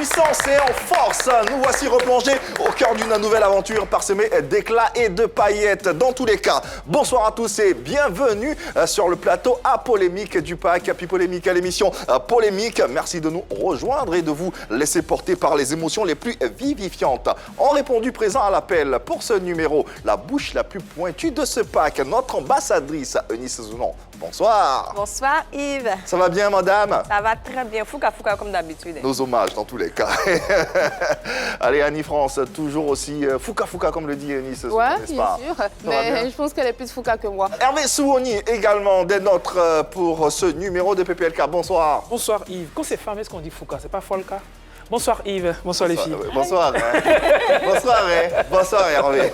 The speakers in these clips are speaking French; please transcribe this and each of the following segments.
puissance et en force, nous voici replongés au cœur d'une nouvelle aventure parsemée d'éclats et de paillettes. Dans tous les cas, bonsoir à tous et bienvenue sur le plateau à polémique du pack Pipolémique, à l'émission Polémique. Merci de nous rejoindre et de vous laisser porter par les émotions les plus vivifiantes. Ont répondu présent à l'appel pour ce numéro, la bouche la plus pointue de ce pack, notre ambassadrice Eunice Zounon. Bonsoir. Bonsoir Yves. Ça va bien, madame? Ça va très bien. Fouca Fouca comme d'habitude. Nos hommages dans tous les cas. Allez, Annie France, toujours aussi Fouca Fouca comme le dit Eunice, ouais, n'est-ce pas? bien sûr. Mais je pense qu'elle est plus Fouca que moi. Hervé Souoni également des nôtres pour ce numéro de PPLK. Bonsoir. Bonsoir Yves. Quand c'est fermé, est-ce qu'on dit Fouca? C'est pas Folka? Bonsoir Yves. Bonsoir les filles. Bonsoir. Bonsoir, bonsoir Hervé.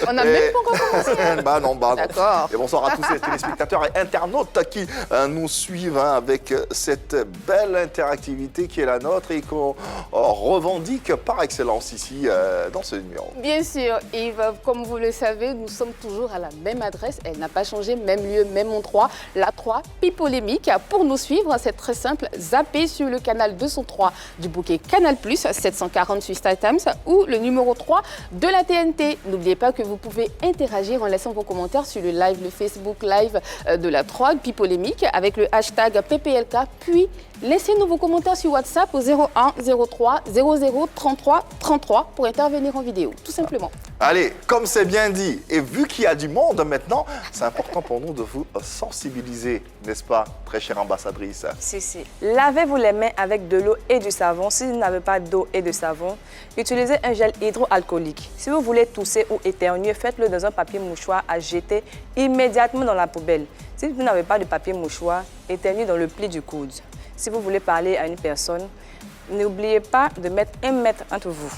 On n'a même pas encore commencé. Bah non. D'accord. Et bonsoir à tous les téléspectateurs et internautes qui nous suivent avec cette belle interactivité qui est la nôtre et qu'on revendique par excellence ici dans ce numéro. Bien sûr, Yves, comme vous le savez, nous sommes toujours à la même adresse. Elle n'a pas changé, même lieu, même endroit. La 3, Pipolémique. Pour nous suivre, c'est très simple. Zappez sur le canal 203 du bouquet Canal+, 740 sur Star Times ou le numéro 3 de la TNT. N'oubliez pas que vous pouvez interagir en laissant vos commentaires sur le live, le Facebook Live de la 3, Pipolémique, avec le hashtag PPLK. Puis, laissez-nous vos commentaires sur WhatsApp au 01 03 00 33 33 pour intervenir en vidéo, tout simplement. Allez, comme c'est bien dit, et vu qu'il y a du monde maintenant, c'est important pour nous de vous sensibiliser, n'est-ce pas, très chère ambassadrice? Si. Lavez-vous les mains avec de l'eau et du savon. Si vous n'avez pas d'eau et de savon, utilisez un gel hydroalcoolique. Si vous voulez tousser ou éternuer, faites-le dans un papier mouchoir à jeter immédiatement dans la poubelle. Si vous n'avez pas de papier mouchoir, éternuez dans le pli du coude. Si vous voulez parler à une personne, n'oubliez pas de mettre 1 mètre entre vous.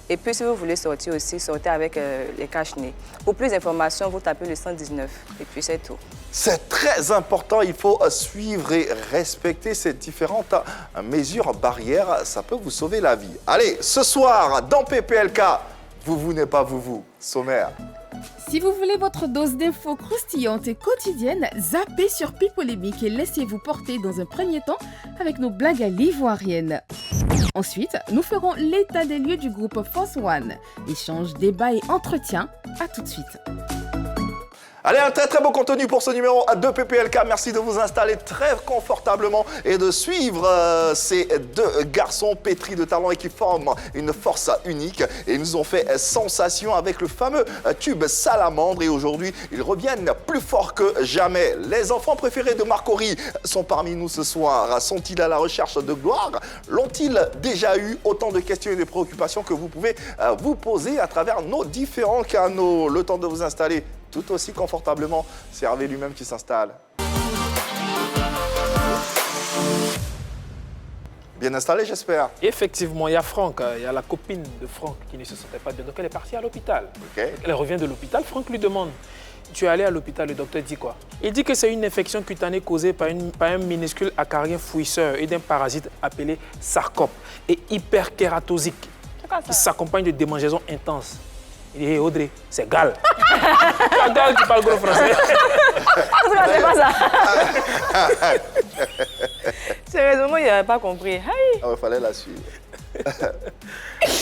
Et puis, si vous voulez sortir aussi, sortez avec les cache-nez. Pour plus d'informations, vous tapez le 119 et puis c'est tout. C'est très important, il faut suivre et respecter ces différentes mesures barrières. Ça peut vous sauver la vie. Allez, ce soir, dans PPLK, vous n'est pas vous, sommaire. Si vous voulez votre dose d'infos croustillantes et quotidiennes, zappez sur Pipolémique et laissez-vous porter dans un premier temps avec nos blagues à l'ivoirienne. Ensuite, nous ferons l'état des lieux du groupe Force One. Échange, débat et entretien. À tout de suite. Allez, un très beau contenu pour ce numéro de PPLK. Merci de vous installer très confortablement et de suivre ces deux garçons pétris de talent et qui forment une force unique. Et ils nous ont fait sensation avec le fameux tube Salamandre. Et aujourd'hui, ils reviennent plus forts que jamais. Les enfants préférés de Marc Horry sont parmi nous ce soir. Sont-ils à la recherche de gloire? L'ont-ils déjà eu? Autant de questions et de préoccupations que vous pouvez vous poser à travers nos différents canaux. Le temps de vous installer tout aussi confortablement, c'est Hervé lui-même qui s'installe. Bien installé, j'espère. Effectivement, il y a Franck, il y a la copine de Franck qui ne se sentait pas bien. Donc elle est partie à l'hôpital. Okay. Elle revient de l'hôpital, Franck lui demande, tu es allé à l'hôpital, le docteur dit quoi? Il dit que c'est une infection cutanée causée par un minuscule acarien fouisseur et d'un parasite appelé sarcope et hyperkératosique qui s'accompagne de démangeaisons intenses. Il dit, hey Audrey, c'est Gal. C'est Gal qui parle gros français. C'est pas ça. Sérieusement, il n'avait pas compris. Hey. Ah, il fallait la suivre.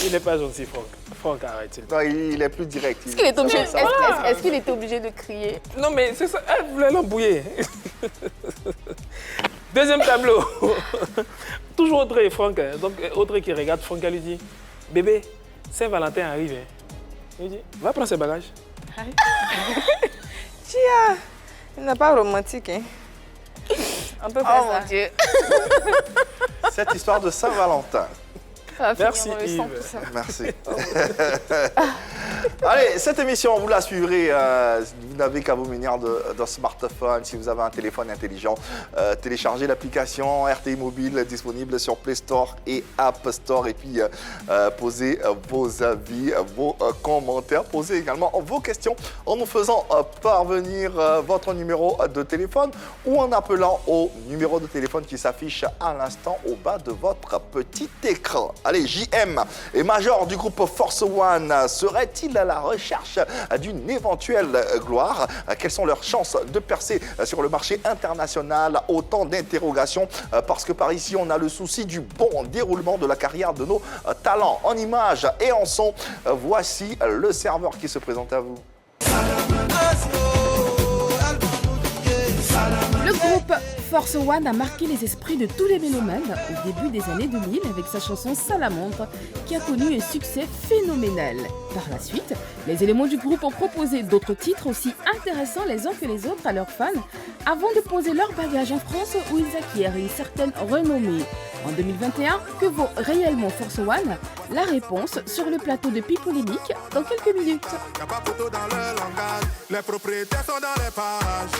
Il n'est pas gentil, Franck. Franck, arrête. Non, il est plus direct. Est-ce qu'il était obligé de crier? Non, mais c'est ça, elle voulait l'embrouiller. Deuxième tableau. Toujours Audrey et Franck. Donc Audrey qui regarde Franck, elle lui dit, bébé, Saint-Valentin arrive. Il dit, va prendre ses bagages. Tia, il n'est pas romantique. Hein? On peut faire ça. Mon Dieu. Cette histoire de Saint-Valentin. Merci Yves. Merci. Allez, cette émission, vous la suivrez. Vous n'avez qu'à vous munir d'un smartphone. Si vous avez un téléphone intelligent, téléchargez l'application RTI Mobile disponible sur Play Store et App Store. Et puis, posez vos avis, vos commentaires. Posez également vos questions en nous faisant parvenir votre numéro de téléphone ou en appelant au numéro de téléphone qui s'affiche à l'instant au bas de votre petit écran. Allez, JM et Major du groupe Force One, serait-il sont-ils à la recherche d'une éventuelle gloire? Quelles sont leurs chances de percer sur le marché international? Autant d'interrogations parce que par ici, on a le souci du bon déroulement de la carrière de nos talents. En images et en son, voici le serveur qui se présente à vous. Le groupe Force One a marqué les esprits de tous les mélomanes au début des années 2000 avec sa chanson Salamandre qui a connu un succès phénoménal. Par la suite, les éléments du groupe ont proposé d'autres titres aussi intéressants les uns que les autres à leurs fans avant de poser leur bagage en France où ils acquièrent une certaine renommée. En 2021, que vaut réellement Force One? La réponse sur le plateau de Pipolémique dans quelques minutes. Y'a pas photo dans le langage, les propriétaires sont dans les pages.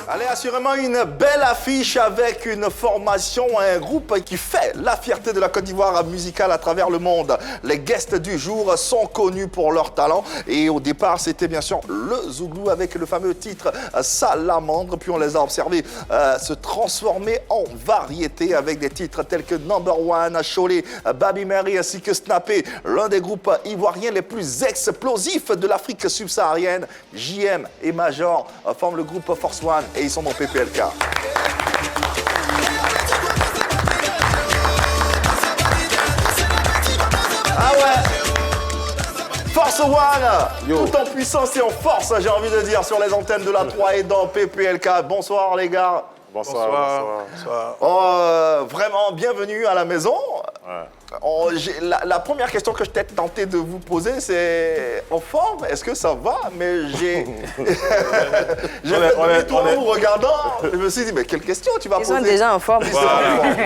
Allez, assurément une belle affiche avec une formation, un groupe qui fait la fierté de la Côte d'Ivoire musicale à travers le monde. Les guests du jour sont connus pour leur talent et au départ c'était bien sûr le Zouglou avec le fameux titre Salamandre, puis on les a observés se transformer en variété avec des titres tels que Number One, Cholet, Baby Mary ainsi que Snappé, l'un des groupes ivoiriens les plus explosifs de l'Afrique subsaharienne. JM et Major forment le groupe Force One et ils sont dans PPLK. Ah ouais, Force One, tout en puissance et en force, j'ai envie de dire, sur les antennes de la 3 et dans PPLK. Bonsoir les gars. Bonsoir. Vraiment, bienvenue à la maison. Ouais. La première question que je t'ai tenté de vous poser, c'est en forme, est-ce que ça va? Mais j'ai fait demi-tour en vous regardant. Je me suis dit, mais quelle question tu vas poser? Ils sont déjà en forme.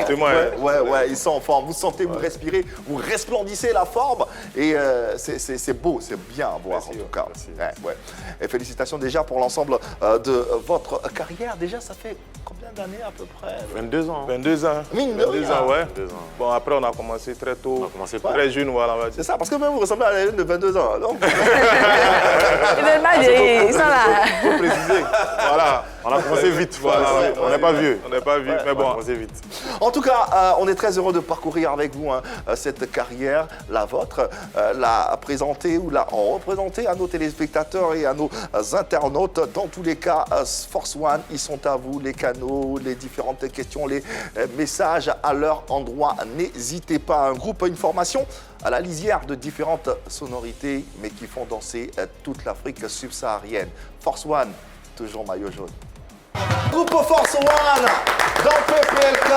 C'est moi. Ouais, ils sont en forme. Vous sentez, vous respirez, vous resplendissez la forme. Et c'est beau, c'est bien à voir en tout cas. Ouais. Et félicitations déjà pour l'ensemble de votre carrière. Déjà, ça fait combien d'années à peu près? 22 ans. 22 ans. Mine de 22 rien. ans, ouais. 22 ans. Bon, après, on a commencé très tôt. On a commencé très jeune, voilà, on va dire. C'est ça, parce que même vous ressemblez à la jeune de 22 ans. Donc... Ils veulent pas vieillir, ils sont là. Faut préciser. Voilà. On a commencé vite. Voilà, On n'est pas vieux. On n'est pas vieux, mais On a bon. commencé vite. En tout cas, on est très heureux de parcourir avec vous cette carrière, la vôtre, la présenter ou la représenter à nos téléspectateurs et à nos internautes. Dans tous les cas, Force One, ils sont à vous, les canaux, les différentes questions, les messages à leur endroit. N'hésitez pas, un groupe, une formation à la lisière de différentes sonorités, mais qui font danser toute l'Afrique subsaharienne. Force One, toujours maillot jaune. Groupe Force One dans PPLK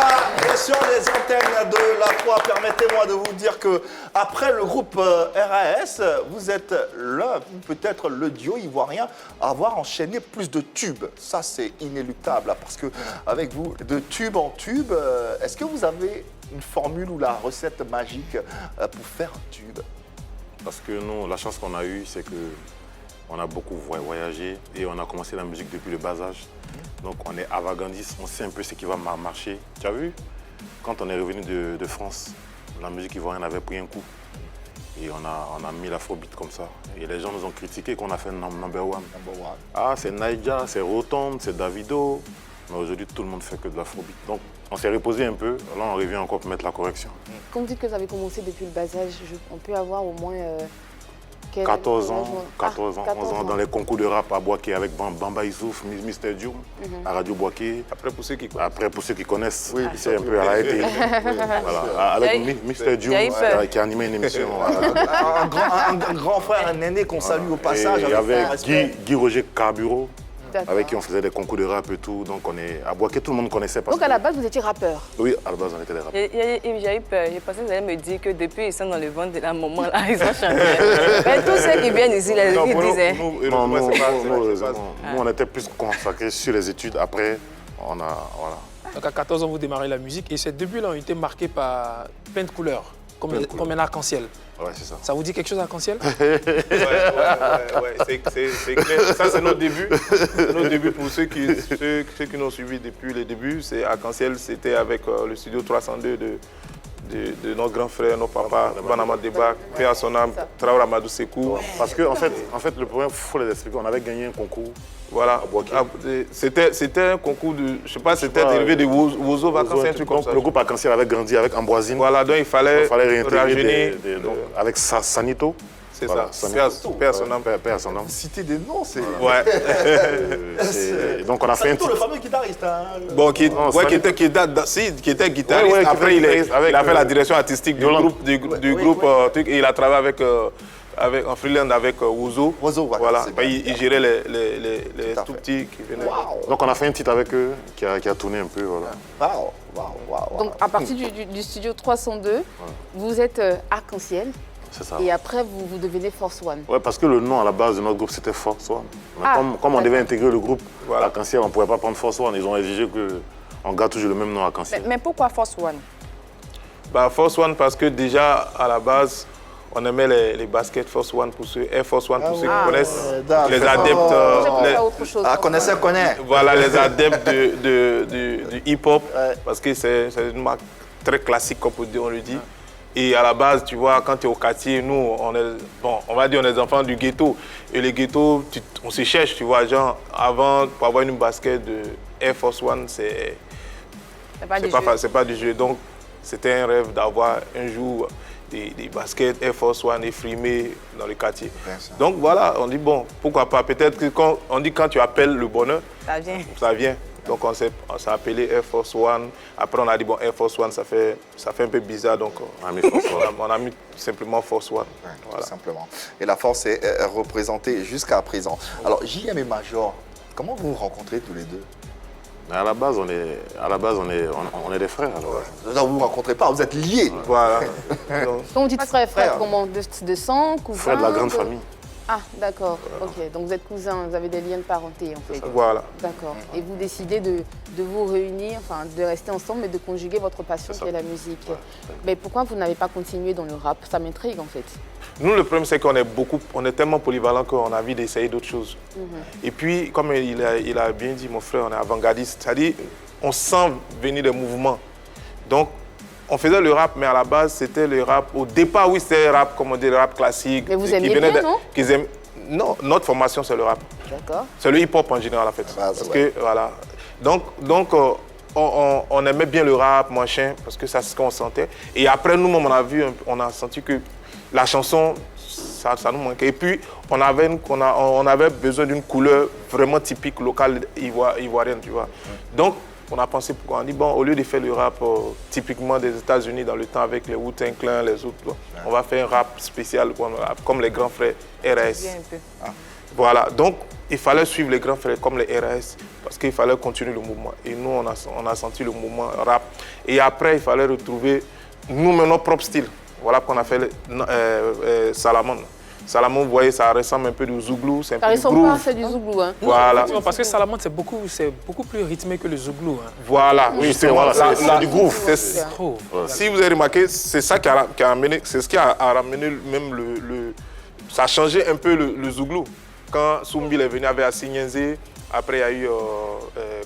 et sur les antennes de la 3. Permettez-moi de vous dire que après le groupe RAS, vous êtes l'un, peut-être le duo ivoirien à avoir enchaîné plus de tubes. Ça, c'est inéluctable parce que avec vous, de tube en tube, est-ce que vous avez une formule ou la recette magique pour faire un tube? Parce que nous, la chance qu'on a eue, c'est que on a beaucoup voyagé et on a commencé la musique depuis le bas âge. Donc on est avant-gardiste, on sait un peu ce qui va marcher. Tu as vu? Quand on est revenu de France, la musique ivoirienne avait pris un coup. Et on a mis l'afrobeat comme ça. Et les gens nous ont critiqué qu'on a fait number one. Ah, c'est Naïja, c'est Rotombe, c'est Davido. Mais aujourd'hui, tout le monde fait que de l'afrobeat. Donc on s'est reposé un peu. Là, on revient encore pour mettre la correction. Quand vous dites que vous avez commencé depuis le bas âge, on peut avoir au moins... 14 ans, 11 ans dans les concours de rap à Boaké avec Bamba Issouf, Mr. Dioum, à Radio Boaké. Après, pour ceux qui connaissent. Après, pour ceux qui connaissent, c'est un peu à la télé. Voilà. Avec Mr. Dioum qui a animé une émission. Un grand frère, un aîné qu'on salue au passage. Et avec Guy Roger Carburo, avec qui on faisait des concours de rap et tout. Donc on est à Boaké, tout le monde connaissait. Donc à la base, vous étiez rappeur? Oui, à la base, on était des rappeurs. J'ai eu peur. J'ai pensé que vous allez me dire que depuis ils sont dans le ventre de la maman, là, ils ont chanté. Mais tous ceux qui viennent ici, ils disaient. Non, nous, on était plus consacrés sur les études. Après, on a... Voilà. Donc à 14 ans, vous démarrez la musique et ces débuts-là ont été marqués par plein de couleurs, comme un arc-en-ciel. Ouais, c'est ça. Ça vous dit quelque chose, arc-en-ciel? Ouais, c'est clair. Ça, c'est notre début. C'est notre début pour ceux qui nous ont suivis depuis les débuts. C'est Arc-en-Ciel, c'était avec le studio 302 de de nos grands frères, nos papas, Banama Debak, paix à son âme, Traoré Amadou Sekou. Parce qu'en fait, le problème, il faut les expliquer, on avait gagné un concours. Voilà, c'était un concours de, je sais pas, c'était dérivé de Wozo Vacances, un truc comme ça. Le groupe Arc-en-Ciel avait grandi avec Ambroisine. Voilà, donc il fallait réintégrer avec Sanito. C'est voilà, ça, paix à son âme. Paix à son âme. Citer des noms, c'est... Ouais. Donc on a fait un titre. le fameux guitariste. Hein, Bon, qui était guitariste. Ouais, après, il a fait la direction artistique du groupe, truc, et il a travaillé en freelance avec Wozo. Voilà. Il gérait les tout petits qui venaient. Wow. Donc on a fait un titre avec eux qui a tourné un peu. Voilà. Wow. Donc à partir du studio 302, vous êtes Arc-en-Ciel. C'est ça. Et après, vous devenez Force One. Ouais, parce que le nom à la base de notre groupe, c'était Force One. Comme on devait intégrer le groupe Arc-en-Ciel, on ne pouvait pas prendre Force One. Ils ont exigé qu'on garde toujours le même nom Arc-en-Ciel. Mais pourquoi Force One? Force One, parce que déjà, à la base, on aimait les baskets Force One pour ceux, Air Force One pour ceux qui connaissent. Les adeptes. Connaît. Voilà, les adeptes du hip-hop, parce que c'est une marque très classique, comme on le dit. Et à la base, tu vois, quand tu es au quartier, nous, on va dire, on est des enfants du ghetto. Et les ghettos, on se cherche, tu vois, genre, avant, pour avoir une basket de Air Force One, c'est pas du jeu. Donc, c'était un rêve d'avoir un jour des baskets Air Force One effrimées dans le quartier. Donc voilà, on dit, bon, pourquoi pas. Peut-être que quand tu appelles le bonheur, ça vient. Donc on s'est appelé Air Force One. Après on a dit bon Air Force One ça fait un peu bizarre donc on a mis simplement Force One. Voilà. Tout simplement. Et la force est représentée jusqu'à présent. Alors JM et Major, comment vous vous rencontrez tous les deux? À la base on est des frères. Alors. Non, vous ne vous rencontrez pas, vous êtes liés. Voilà. Donc vous dites frère, comment de sang, cousin? Frère de la grande famille. Ah, d'accord. Ok, donc vous êtes cousins, vous avez des liens de parenté en fait. Voilà. D'accord. Et vous décidez de vous réunir, enfin de rester ensemble, mais de conjuguer votre passion qui est la musique. Mais pourquoi vous n'avez pas continué dans le rap? Ça m'intrigue en fait. Nous, le problème, c'est qu'on est tellement polyvalent qu'on a envie d'essayer d'autres choses. Et puis, comme il a bien dit, mon frère, on est avant-gardiste. C'est-à-dire, on sent venir des mouvements. Donc, on faisait le rap, mais à la base, c'était le rap. Au départ, oui, c'était le rap, comme on dit, le rap classique. Mais vous aimiez bien, non? Non, notre formation, c'est le rap. D'accord. C'est le hip-hop en général, en fait. Parce que, voilà. Donc on aimait bien le rap, machin, parce que c'est ce qu'on sentait. Et après, nous-mêmes, on a senti que la chanson, ça nous manquait. Et puis, on avait besoin d'une couleur vraiment typique, locale, ivoirienne, tu vois. Donc, on a pensé, on a dit, bon, au lieu de faire le rap typiquement des États-Unis dans le temps avec les Wu-Tang Clan, les autres, on va faire un rap spécial comme les grands frères RS. Voilà, donc il fallait suivre les grands frères comme les RS parce qu'il fallait continuer le mouvement. Et nous, on a senti le mouvement rap. Et après, il fallait retrouver nous-mêmes notre propre style. Voilà qu'on a fait Salamon. Salamon, vous voyez, ça ressemble un peu du Zouglou, c'est un peu du groove. Ça ressemble pas, c'est du Zouglou. Hein. Voilà. Parce que Salamon, c'est beaucoup plus rythmé que le Zouglou. Hein. Voilà, oui, c'est du groove. Ouais. Si vous avez remarqué, c'est ça qui a amené, c'est ce qui a ramené même ça a changé un peu le Zouglou. Quand Soumbil est venu avec Assignézé, après il y a eu,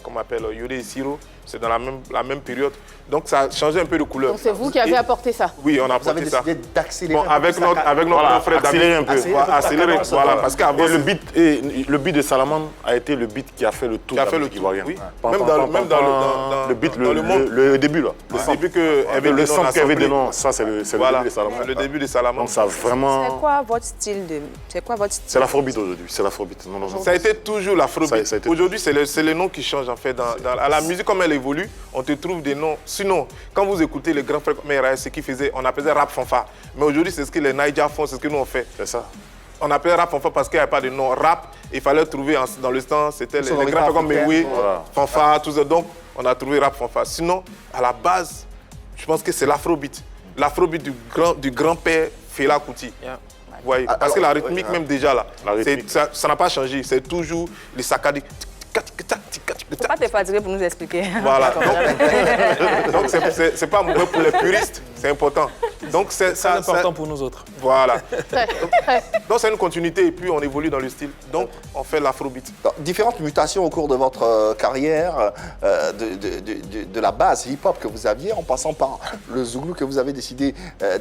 comment on appelle, Yodé et Siro, c'est dans la même période. Donc ça a changé un peu de couleur. Donc c'est vous qui avez apporté ça? Oui, on a apporté ça. Vous avez décidé d'accélérer avec notre frère accélérer un peu. Accélérer, voilà, parce qu'avant... Le beat de Salamon a été le beat qui a fait le tour de la musique ivoirienne. Oui. Même dans le beat, le début là. Le début que... Le son qu'il y avait dedans, ça c'est le début de Salamon. Le début de Salamon. Donc ça vraiment... C'est quoi votre style C'est l'afrobeat aujourd'hui, c'est l'afrobeat. Ça a été toujours l'afrobeat. Aujourd'hui, c'est les noms qui changent en fait. À la musique, comme elle évolue, on te trouve des noms. Sinon, quand vous écoutez les grands frères comme RAS, ce qu'ils faisaient, on appelait rap fanfare. Mais aujourd'hui, c'est ce que les Naija font, c'est ce que nous on fait. C'est ça. On appelait rap fanfare parce qu'il n'y avait pas de nom rap. Il fallait trouver dans le temps, c'était les grands frères comme Mewe, fanfare, tout ça. Donc, on a trouvé rap fanfare. Sinon, à la base, je pense que c'est l'afrobeat. L'afrobeat du grand-père Fela Kuti. Yeah. Vous voyez, parce que la rythmique, même déjà là, ça n'a pas changé. C'est toujours les saccades. Il ne faut pas te fatiguer pour nous expliquer. Voilà. Donc c'est pas mauvais pour les puristes, c'est important. Donc c'est C'est important pour nous autres. Voilà. Très, très. Donc c'est une continuité et puis on évolue dans le style. Donc on fait l'afrobeat. Différentes mutations au cours de votre carrière, de la base hip-hop que vous aviez, en passant par le zouglou que vous avez décidé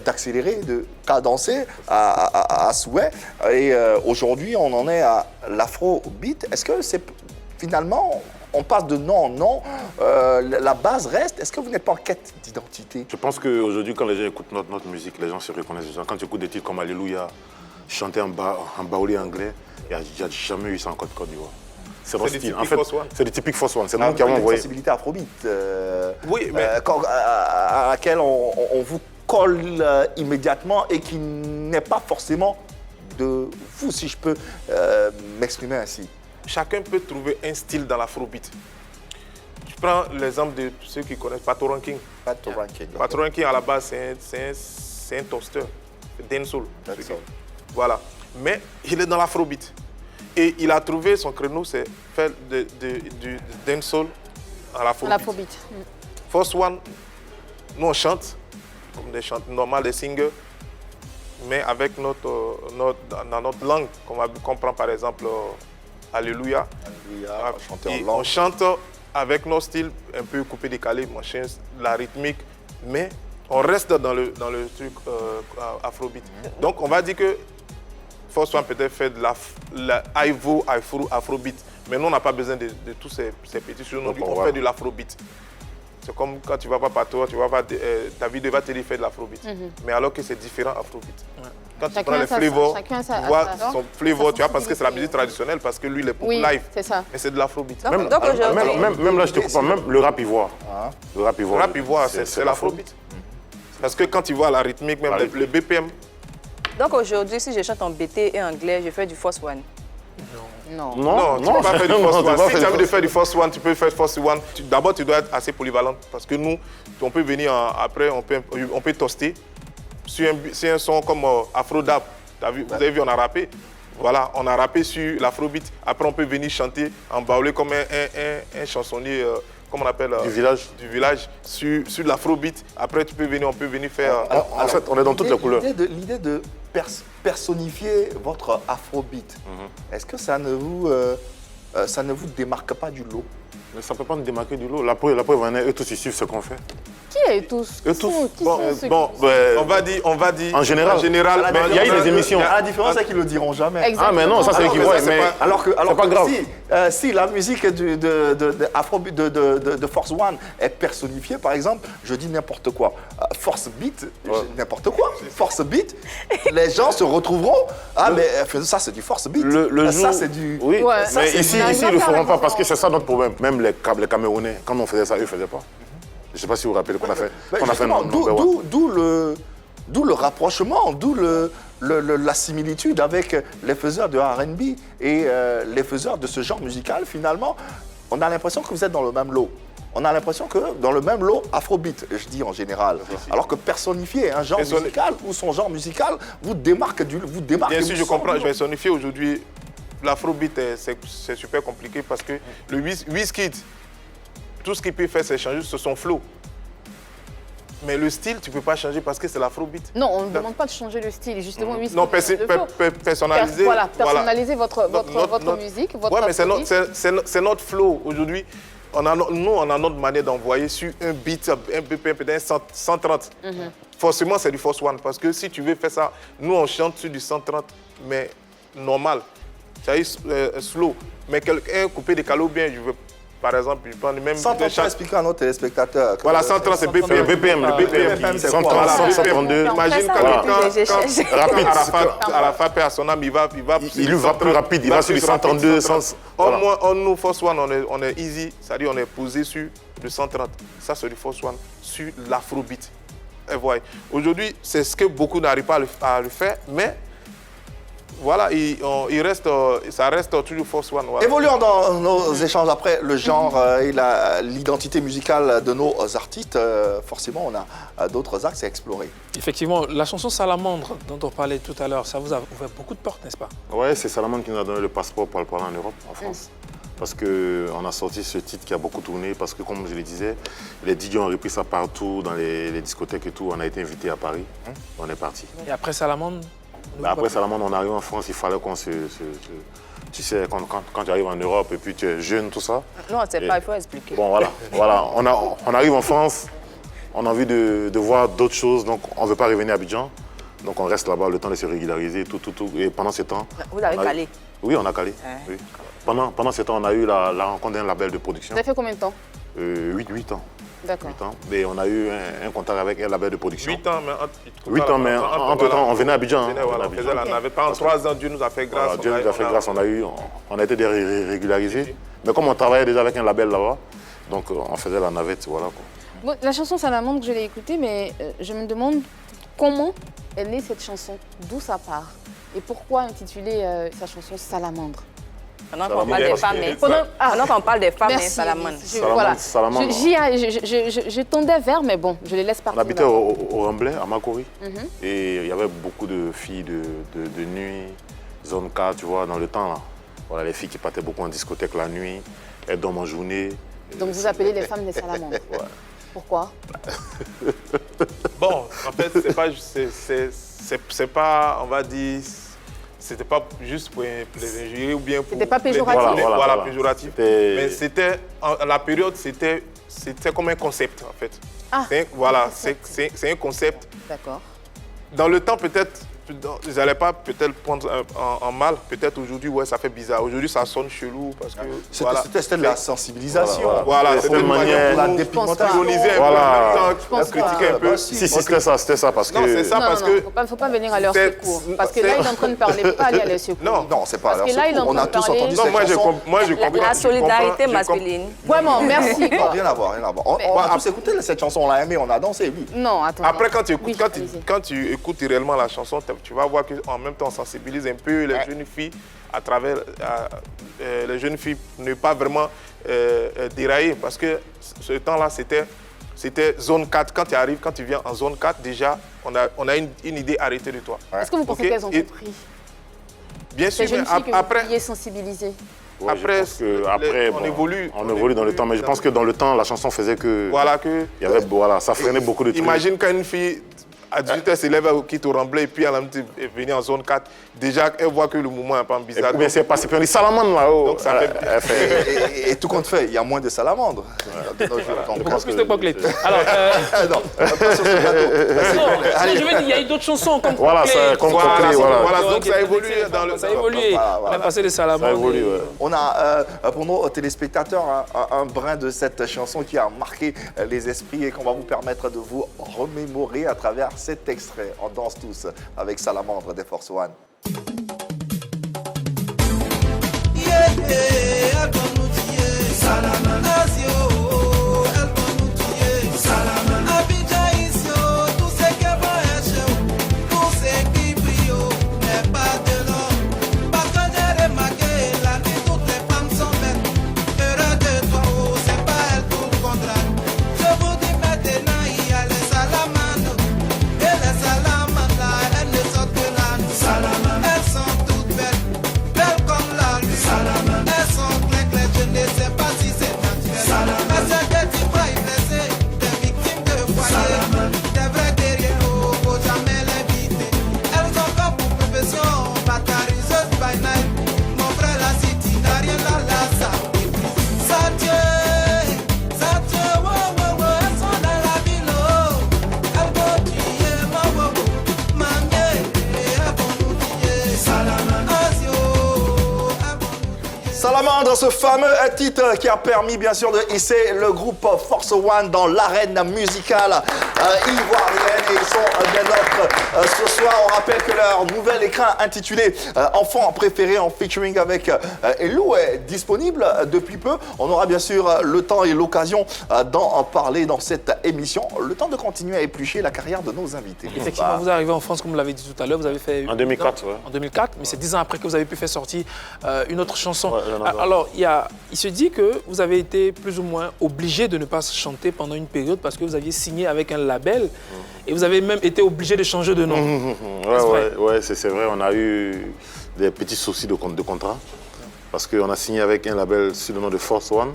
d'accélérer, de cadencer à souhait. Et aujourd'hui, on en est à l'afrobeat. Est-ce que c'est finalement, on passe de nom en nom, la base reste? Est-ce que vous n'êtes pas en quête d'identité? Je pense qu'aujourd'hui, quand les gens écoutent notre musique, les gens se reconnaissent déjà. Quand tu écoutes des titres comme Alléluia, chanter en baoulé anglais, il n'y a jamais eu ça en Côte d'Ivoire. C'est notre style. En fait, c'est du typique Force One. C'est nous qui avons envoyé. Une sensibilité afrobeat, Oui, mais à laquelle on vous colle immédiatement et qui n'est pas forcément de vous, si je peux m'exprimer ainsi. chacun peut trouver un style dans l'afrobeat. Je prends l'exemple de ceux qui connaissent Pato Ranking. Pato Ranking. Pato Ranking, à la base, c'est un toaster, dancehall. Voilà. Mais il est dans l'afrobeat. Et il a trouvé son créneau, c'est faire du dancehall à l'afrobeat. Force One, nous on chante, comme des chants normaux, des singers, mais avec dans notre langue, qu'on comprend par exemple Alléluia. Alléluia, chanter en Et langue. on chante avec nos styles un peu coupé décalé, machin, la rythmique, mais on reste dans le truc afrobeat. Donc on va dire que Force One peut-être fait de la afrobeat, mais nous on n'a pas besoin de tous ces petits choses, on fait de l'afrobeat. C'est comme quand tu vas pas Pato, tu vas pas, ta vidéo va te dire faire de l'afrobeat. Mais alors que c'est différent afrobeat. Quand tu prends les flavors, tu vois son flavor, tu vois, parce que c'est la musique traditionnelle, parce que lui il est pour live. C'est ça. Mais c'est de l'afrobeat. Même là, je te comprends, même le rap ivoire. Le rap ivoire. Le rap ivoire, c'est l'afrobeat. Parce que quand tu vois la rythmique, même le BPM. Donc aujourd'hui, si je chante en BT et anglais, je fais du Force One. Non. Non, tu ne peux pas faire du Force One. Si tu as envie de faire du Force One, tu peux faire Force One. D'abord, tu dois être assez polyvalent. Parce que nous, on peut venir après, on peut toaster. Sur un son comme Afro Dab, vous avez vu, on a rappé. Voilà, on a rappé sur l'afrobeat. Après, on peut venir chanter en baoulé comme un chansonnier, comment on appelle Du village. Du village, sur l'afrobeat. Après, on peut venir faire. En fait, on est dans toutes les couleurs. L'idée de personnifier votre afrobeat, est-ce que ça ne vous démarque pas du lot? Mais ça ne peut pas nous démarquer du lot. La preuve, eux tous, ils suivent ce qu'on fait. Qui est tous? Eux tous. On va dire. En général, il y a eu des émissions. La différence, c'est qu'ils ne le diront jamais. Exactement. Ah, mais non, ça, c'est eux qui voient. Mais Alors que pas grave. si la musique de Force One est personnifiée, par exemple, je dis n'importe quoi. Force Beat, n'importe quoi. Force Beat, les gens se retrouveront. Ah, mais ça, c'est du Force Beat. Ça, c'est du. Oui, Ouais. Ça, mais c'est ici, une- ils ne le feront pas parce que c'est ça notre problème. Même les Camerounais, quand on faisait ça, eux ne faisaient pas. Je ne sais pas si vous vous rappelez qu'on a fait. Qu'on a fait Justement, number one. d'où le rapprochement, d'où la similitude avec les faiseurs de R&B et les faiseurs de ce genre musical. Finalement, on a l'impression que vous êtes dans le même lot. On a l'impression que dans le même lot afrobeat, je dis en général. Alors que personnifier un genre musical ou son genre musical vous démarque Bien sûr, je comprends. Je vais sonnifier aujourd'hui. L'afrobeat, c'est super compliqué parce que le Wizkid, tout ce qu'il peut faire, c'est changer sur son flow. Mais le style, tu ne peux pas changer parce que c'est l'afrobeat. Non, on ne demande pas de changer le style. Justement, oui, Non, personnaliser. Voilà, personnaliser votre musique, votre Ouais, mais afrobeat. c'est notre flow. Aujourd'hui, on a notre manière d'envoyer sur un beat, un BPM, peut-être 130. Forcément, c'est du Force One. Parce que si tu veux faire ça, nous, on chante sur du 130, mais normal. C'est-à-dire slow. Mais quelqu'un coupé des calo bien, je veux, par exemple, je prends même... 130, expliquer à nos téléspectateurs. Voilà, 130, c'est BPM. Le BPM, c'est 130, quoi? 132. Imagine quand Rapide. Arafat perd à son âme, il va Il va plus rapide, il va sur du 132. Nous, Force One, on est easy, c'est-à-dire on est posé sur le 130. Ça, c'est du Force One, sur l'afrobeat. Et voilà. Aujourd'hui, c'est ce que beaucoup n'arrivent pas à le faire, mais voilà, ça reste toujours Force One. Voilà. Évoluons dans nos échanges après le genre et l'identité musicale de nos artistes. Forcément, on a d'autres axes à explorer. Effectivement, la chanson Salamandre dont on parlait tout à l'heure, ça vous a ouvert beaucoup de portes, n'est-ce pas? Ouais, c'est Salamandre qui nous a donné le passeport pour le parler en Europe, en France. parce qu'on a sorti ce titre qui a beaucoup tourné, parce que comme je le disais, les DJ ont repris ça partout, dans les discothèques et tout. On a été invité à Paris, on est parti. Et après Salamandre Après Salamandre, on arrive en France, il fallait qu'on se... Tu sais, quand tu arrives en Europe et puis tu es jeune, tout ça. Non, c'est pas, il faut expliquer. Bon, voilà. On arrive en France, on a envie de voir d'autres choses, donc on ne veut pas revenir à Abidjan. Donc on reste là-bas, le temps de se régulariser, tout. Et pendant ce temps... Vous avez calé? Oui, on a calé. Oui. Pendant ce temps, on a eu la rencontre d'un label de production. Vous avez fait combien de temps? 8 ans. D'accord. 8 ans. Et on a eu un contact avec un label de production. 8 ans, mais entre-temps, on venait à Abidjan. On faisait la navette. Pendant 3 ans, Dieu nous a fait grâce. Voilà, Dieu nous a fait grâce, on a été régularisés. Mais comme on travaillait déjà avec un label là-bas, donc on faisait la navette, voilà quoi. Bon, la chanson Salamandre, je l'ai écoutée, mais je me demande comment est née cette chanson, d'où ça part et pourquoi intituler sa chanson Salamandre. Pendant qu'on parle des femmes, pendant qu'on parle des femmes, Salamandre. Voilà. Salamandre. Je tendais vers, mais bon, je les laisse partir. On habitait au Remblai, à Makori, et il y avait beaucoup de filles de nuit, zone 4, tu vois, dans le temps là. Voilà, les filles qui partaient beaucoup en discothèque la nuit, elles dorment en journée. Donc vous appelez les femmes des salamandres. Ouais. Pourquoi? Bon, en fait, c'est pas, on va dire, c'était pas juste pour les injurier ou bien pour... C'était pas péjoratif. Voilà, péjoratif. Mais c'était, la période, c'était comme un concept, en fait. Ah, voilà, c'est un concept. D'accord. Dans le temps, peut-être, ils n'allaient pas peut-être prendre en mal. Peut-être aujourd'hui, ouais, ça fait bizarre. Aujourd'hui, ça sonne chelou parce que... C'était de la sensibilisation. Voilà, c'était une manière pour la dépigmentation. Un peu, critiquer un peu. Si, c'était ça, parce que... Non, c'est ça parce que... Faut pas venir à leur secours. Parce que là, il est en train de parler, pas aller à leur secours. Non, c'est pas à leur Parce que là, il est en secours. On train a de tous parler... entendu cette chanson. Moi, j'ai compris. La solidarité masculine. Vraiment, merci. Rien à voir. On a tous écouté cette chanson, on l'a aimée, on a dansé, oui. Non, attends. Après, quand tu écoutes réellement la chanson, tu vas voir qu'en même temps, on sensibilise un peu les jeunes filles à travers les jeunes filles, ne pas vraiment dérailler. Parce que ce temps-là, c'était zone 4. Quand tu arrives, quand tu viens en zone 4, déjà, on a une idée arrêtée de toi. Est-ce que vous pensez qu'elles ont compris? Bien sûr, ces jeunes filles que après... vous pouviez sensibiliser. Ouais, après, on évolue dans le temps, mais je pense que dans le temps, la chanson faisait que... Il y avait, ça freinait beaucoup de trucs. Imagine qu'une fille à 18h s'élève, quitte au Remblai et puis elle est venue en zone 4. Déjà, elle voit que le mouvement est un peu bizarre. Mais c'est passé, puis on dit salamandre là-haut. Donc ça fait... Et tout compte fait, il y a moins de salamandres. Je pense que c'était pas clé. Alors, non, pas sur ce plateau. je veux dire, il y a eu d'autres chansons comme Voilà, comme Clé, voilà, donc ça a évolué dans le... Ça a évolué. On a passé les salamandres. Ça évolue, ouais. On a, pour nos téléspectateurs, un brin de cette chanson qui a marqué les esprits et qu'on va vous permettre de vous remémorer à travers cet extrait. On danse tous avec Salamandre des Force One. Salamandre, ce fameux titre qui a permis bien sûr de hisser le groupe Force One dans l'arène musicale ivoirienne. Et ils sont des nôtres ce soir. On rappelle que leur nouvel écran intitulé Enfant préféré en featuring avec Elou est disponible depuis peu. On aura bien sûr le temps et l'occasion d'en parler dans cette émission. Le temps de continuer à éplucher la carrière de nos invités. Effectivement, vous arrivez en France, comme vous l'avez dit tout à l'heure, vous avez fait... En 2004, ouais. En 2004, mais c'est 10 ans après que vous avez pu faire sortir une autre chanson. Ouais, alors, il se dit que vous avez été plus ou moins obligé de ne pas chanter pendant une période parce que vous aviez signé avec un label et vous avez même été obligé de changer de nom. Ouais, c'est vrai. On a eu des petits soucis de contrat. Parce qu'on a signé avec un label sous le nom de Force One.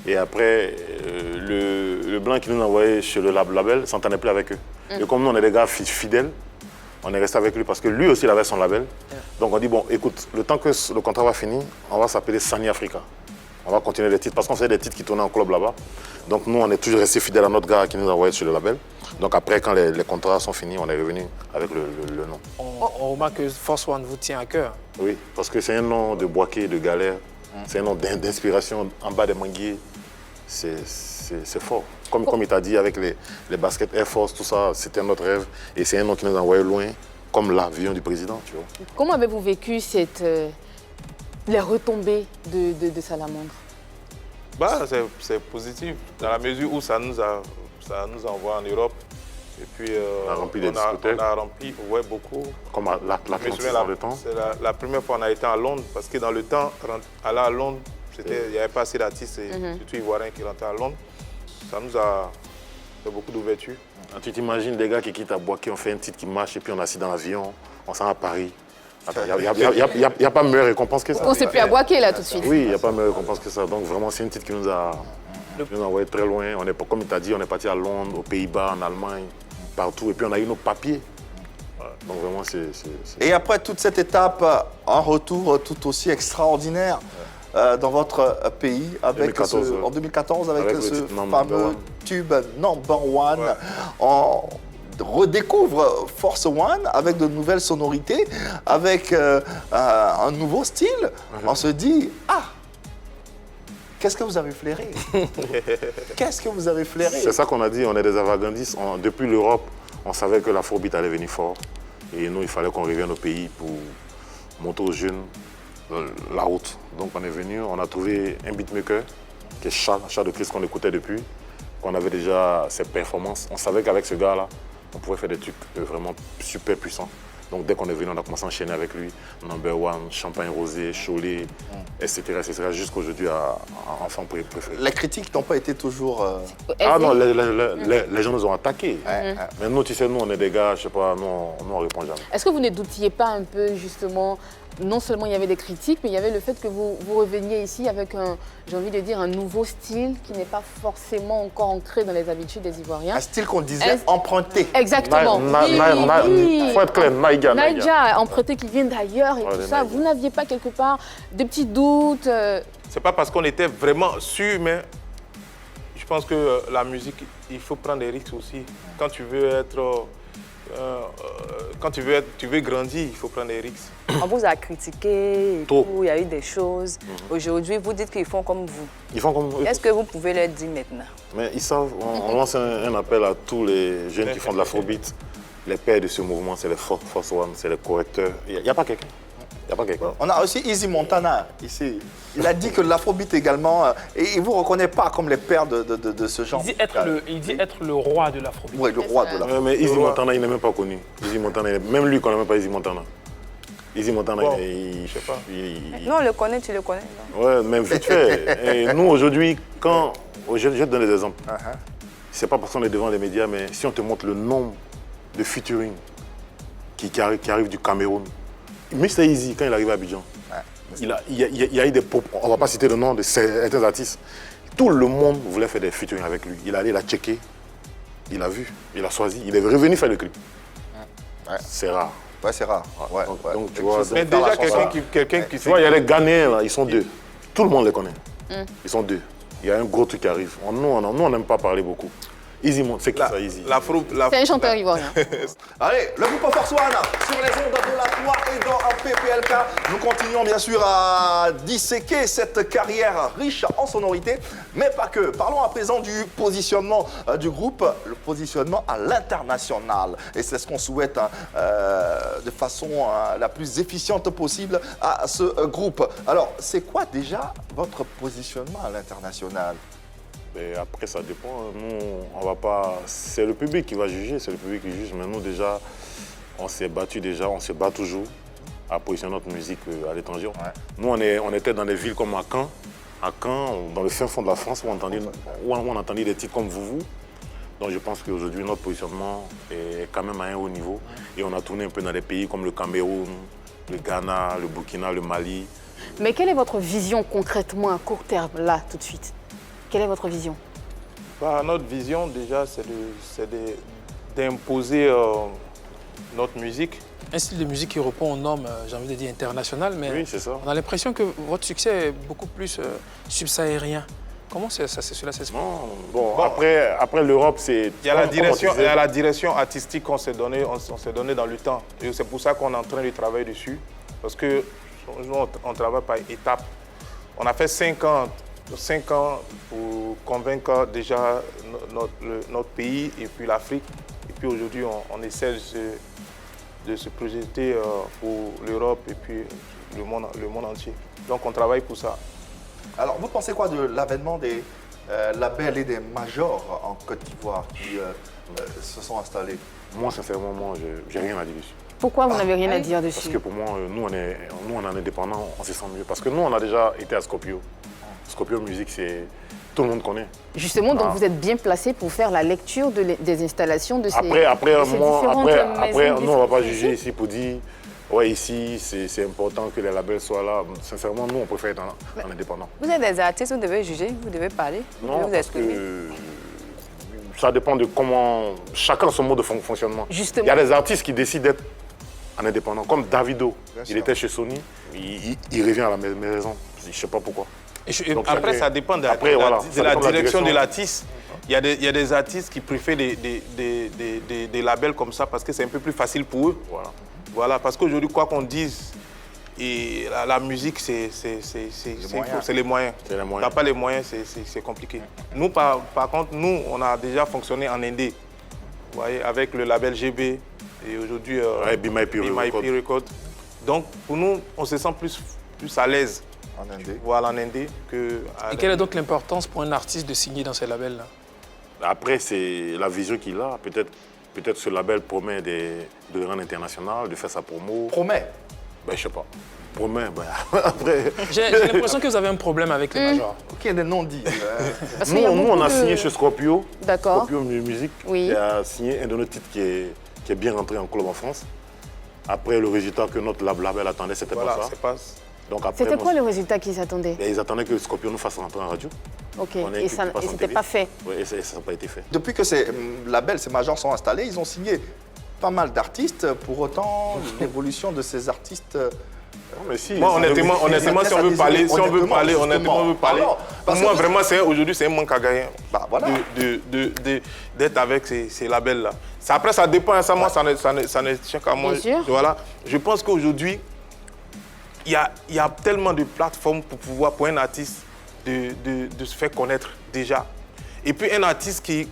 Et après, le blanc qui nous a envoyé chez le label ne s'entendait plus avec eux. Et comme nous, on est des gars fidèles, on est resté avec lui parce que lui aussi, il avait son label. Donc on dit, bon, écoute, le temps que le contrat va finir, on va s'appeler Sani Africa. On va continuer les titres parce qu'on faisait des titres qui tournaient en club là-bas. Donc nous, on est toujours resté fidèles à notre gars qui nous a envoyé sur le label. Donc après, quand les contrats sont finis, on est revenu avec le nom. On remarque que Force One vous tient à cœur. Oui, parce que c'est un nom de boaquet, de galère. C'est un nom d'inspiration en bas des manguiers. C'est fort. Comme il t'a dit, avec les baskets Air Force, tout ça, c'était notre rêve. Et c'est un nom qui nous a envoyé loin, comme l'avion du président, tu vois. Comment avez-vous vécu les retombées de Salamandre? Bah, c'est positif, dans la mesure où ça nous envoie en Europe. Et puis, on a rempli des discothèques. On a rempli, ouais, beaucoup. Comme l'Atlantis dans le temps. C'est la première fois qu'on a été à Londres, parce que dans le temps, aller à Londres, il n'y avait pas assez d'artistes, surtout ivoiriens qui rentraient à Londres. Ça nous a fait beaucoup d'ouverture. Tu t'imagines des gars qui quittent à Boaké, on fait un titre qui marche et puis on est assis dans l'avion, on s'en va à Paris. Il n'y a pas meilleure récompense que ça. On ne s'est plus à Boaké là tout de suite. Oui, il n'y a pas meilleure récompense que ça. Donc vraiment, c'est un titre qui nous a envoyé très loin. Comme il t'a dit, on est parti à Londres, aux Pays-Bas, en Allemagne, partout. Et puis on a eu nos papiers. Donc vraiment, c'est... Et après toute cette étape, un retour tout aussi extraordinaire dans votre pays avec 2014, en 2014 avec ce Number fameux One. tube Number One. On redécouvre Force One avec de nouvelles sonorités, avec un nouveau style. On se dit, ah, qu'est-ce que vous avez flairé? Qu'est-ce que vous avez flairé? C'est ça qu'on a dit, on est des avant-gardistes. Depuis l'Europe, on savait que l'afrobeat allait venir fort. Et nous, il fallait qu'on revienne au pays pour monter aux jeunes la route. Donc on est venu, on a trouvé un beatmaker, qui est Charles de Christ qu'on écoutait depuis, qu'on avait déjà ses performances. On savait qu'avec ce gars-là, on pouvait faire des trucs vraiment super puissants. Donc dès qu'on est venu, on a commencé à enchaîner avec lui. Number One, Champagne Rosé, Cholet, etc. jusqu'aujourd'hui à enfant préféré. Les critiques n'ont pas été toujours... Ah non, les gens nous ont attaqués. Mais nous, tu sais, nous, on est des gars, je sais pas, nous, on répond jamais. Est-ce que vous ne doutiez pas un peu, justement, non seulement il y avait des critiques, mais il y avait le fait que vous reveniez ici avec j'ai envie de dire, un nouveau style qui n'est pas forcément encore ancré dans les habitudes des Ivoiriens. Un style qu'on disait emprunté. Exactement. Il faut être clair, Naija, emprunté qui vient d'ailleurs et tout ça. Vous n'aviez pas quelque part des petits doutes C'est pas parce qu'on était vraiment sûr, mais je pense que la musique, il faut prendre des risques aussi. Quand tu veux être... quand tu veux grandir, il faut prendre des risques. On vous a critiqué, et tout, il y a eu des choses. Aujourd'hui, vous dites qu'ils font comme vous. Ils font comme vous. Est-ce que vous pouvez leur dire maintenant? Mais ils savent, on lance un appel à tous les jeunes qui font de l'afrobeat. Les pères de ce mouvement, c'est les Force One, c'est les correcteurs. Il n'y a pas quelqu'un. On a aussi Easy Montana ici. Il a dit que l'afrobeat également, et il ne vous reconnaît pas comme les pères de ce genre. Il dit être le roi de l'afrobeat. Oui, le roi de l'afrobeat. Mais Easy Montana, il n'est même pas connu. Easy Montana, même lui, il ne connaît même pas Easy Montana. Easy Montana, je sais pas. Non, on le connaît, tu le connais. Oui, même vite fait. Et nous, aujourd'hui, je te donne des exemples. C'est pas parce qu'on est devant les médias, mais si on te montre le nombre de featuring qui arrivent du Cameroun, Mr Easy, quand il arrive à Abidjan, il y a eu des pop, on ne va pas citer le nom de certains artistes. Tout le monde voulait faire des featuring avec lui. Il allait, il a checké, il a vu, il a choisi, il est revenu faire le clip. C'est rare. Ouais, c'est rare. Donc, tu vois, mais déjà, quelqu'un qui tu vois, il y a les Ghanéens, là, ils sont deux. Tout le monde les connaît. Ils sont deux. Il y a un gros truc qui arrive. Nous, on n'aime pas parler beaucoup. Easy, c'est qui ça, Easy? C'est un chanteur ivoirien. Allez, le groupe Force One sur les ondes de la 3 et dans un PPLK. Nous continuons bien sûr à disséquer cette carrière riche en sonorités, mais pas que. Parlons à présent du positionnement du groupe, le positionnement à l'international. Et c'est ce qu'on souhaite de façon la plus efficiente possible à ce groupe. Alors, c'est quoi déjà votre positionnement à l'international? Et après, ça dépend. Nous, on va pas. C'est le public qui va juger, c'est le public qui juge. Mais nous, déjà, on s'est battu on se bat toujours à positionner notre musique à l'étranger. Nous, on était dans des villes comme à Caen, dans le fin fond de la France, où on entendait des titres comme Vous. Donc, je pense qu'aujourd'hui, notre positionnement est quand même à un haut niveau. Et on a tourné un peu dans des pays comme le Cameroun, le Ghana, le Burkina, le Mali. Mais quelle est votre vision concrètement à court terme, là, tout de suite? Quelle est votre vision? Notre vision, déjà, c'est d'imposer notre musique. Un style de musique qui répond aux normes, j'ai envie de dire, internationales, mais Oui, c'est ça. on a l'impression que votre succès est beaucoup plus subsahérien. Comment cela s'explique? Bon, après l'Europe, c'est... Il y a la direction artistique qu'on s'est donnée dans le temps. Et c'est pour ça qu'on est en train de travailler dessus. Parce que nous, on travaille par étapes. On a fait 5 ans pour convaincre déjà notre pays et puis l'Afrique. Et puis aujourd'hui, on essaie de se projeter pour l'Europe et puis le monde entier. Donc on travaille pour ça. Alors, vous pensez quoi de l'avènement des labels et des majors en Côte d'Ivoire qui se sont installés? Moi, sincèrement, j'ai rien à dire dessus. Pourquoi vous n'avez rien à dire dessus? Parce que pour moi, nous, on est indépendants, on se sent mieux. Parce que nous, on a déjà été à Skopje. Skopje Musique, tout le monde connaît. Justement, donc vous êtes bien placé pour faire la lecture des installations de ces Après, nous, on ne va pas ici. juger ici pour dire, ouais, ici, c'est important que les labels soient là. Sincèrement, nous, on préfère être en indépendant. Vous êtes des artistes, vous devez juger, vous devez parler, vous devez Non, vous parce exprimer. que ça dépend de comment chacun son mode de fonctionnement. Justement. Il y a des artistes qui décident d'être en indépendant, comme Davido. Il était chez Sony, il revient à la maison. Je ne sais pas pourquoi. Donc, après, ça dépend de la direction de l'artiste. Il y a des artistes qui préfèrent des labels comme ça parce que c'est un peu plus facile pour eux. Voilà, parce qu'aujourd'hui, quoi qu'on dise, et la musique, c'est les moyens. Tu n'as pas les moyens, c'est compliqué. Nous, par contre, nous, on a déjà fonctionné en indé, vous voyez, avec le label GB et aujourd'hui Be My P Record. Donc, pour nous, on se sent plus à l'aise. En indé. Voilà, en indé que... Et quelle est donc l'importance pour un artiste de signer dans ces labels-là? Après, c'est la vision qu'il a. Peut-être ce label promet de rendre international, de faire sa promo. Promet? Ben, je sais pas. Promet, ben, après... J'ai l'impression que vous avez un problème avec les majors. Ok, des non-dits. Nous, on a signé chez Skopje. D'accord. Skopje Musique. Oui. Qui a signé un de nos titres qui est bien rentré en club en France. Après, le résultat que notre label attendait, c'était pas ça. C'était quoi le résultat qu'ils attendaient? Ils attendaient que Skopje nous fasse rentrer en radio. Ok, et ça n'était pas fait? Oui, et ça n'a pas été fait. Depuis que ces labels, ces majors sont installés, ils ont signé pas mal d'artistes. Pour autant, l'évolution de ces artistes... mais si, moi, honnêtement, si on veut parler, pour moi, vraiment, aujourd'hui, c'est un manque à gagner d'être avec ces labels-là. Après, ça dépend, moi, ça ne tient qu'à moi. Voilà. Je pense qu'aujourd'hui, il y a tellement de plateformes pour un artiste de se faire connaître déjà. Et puis un artiste qui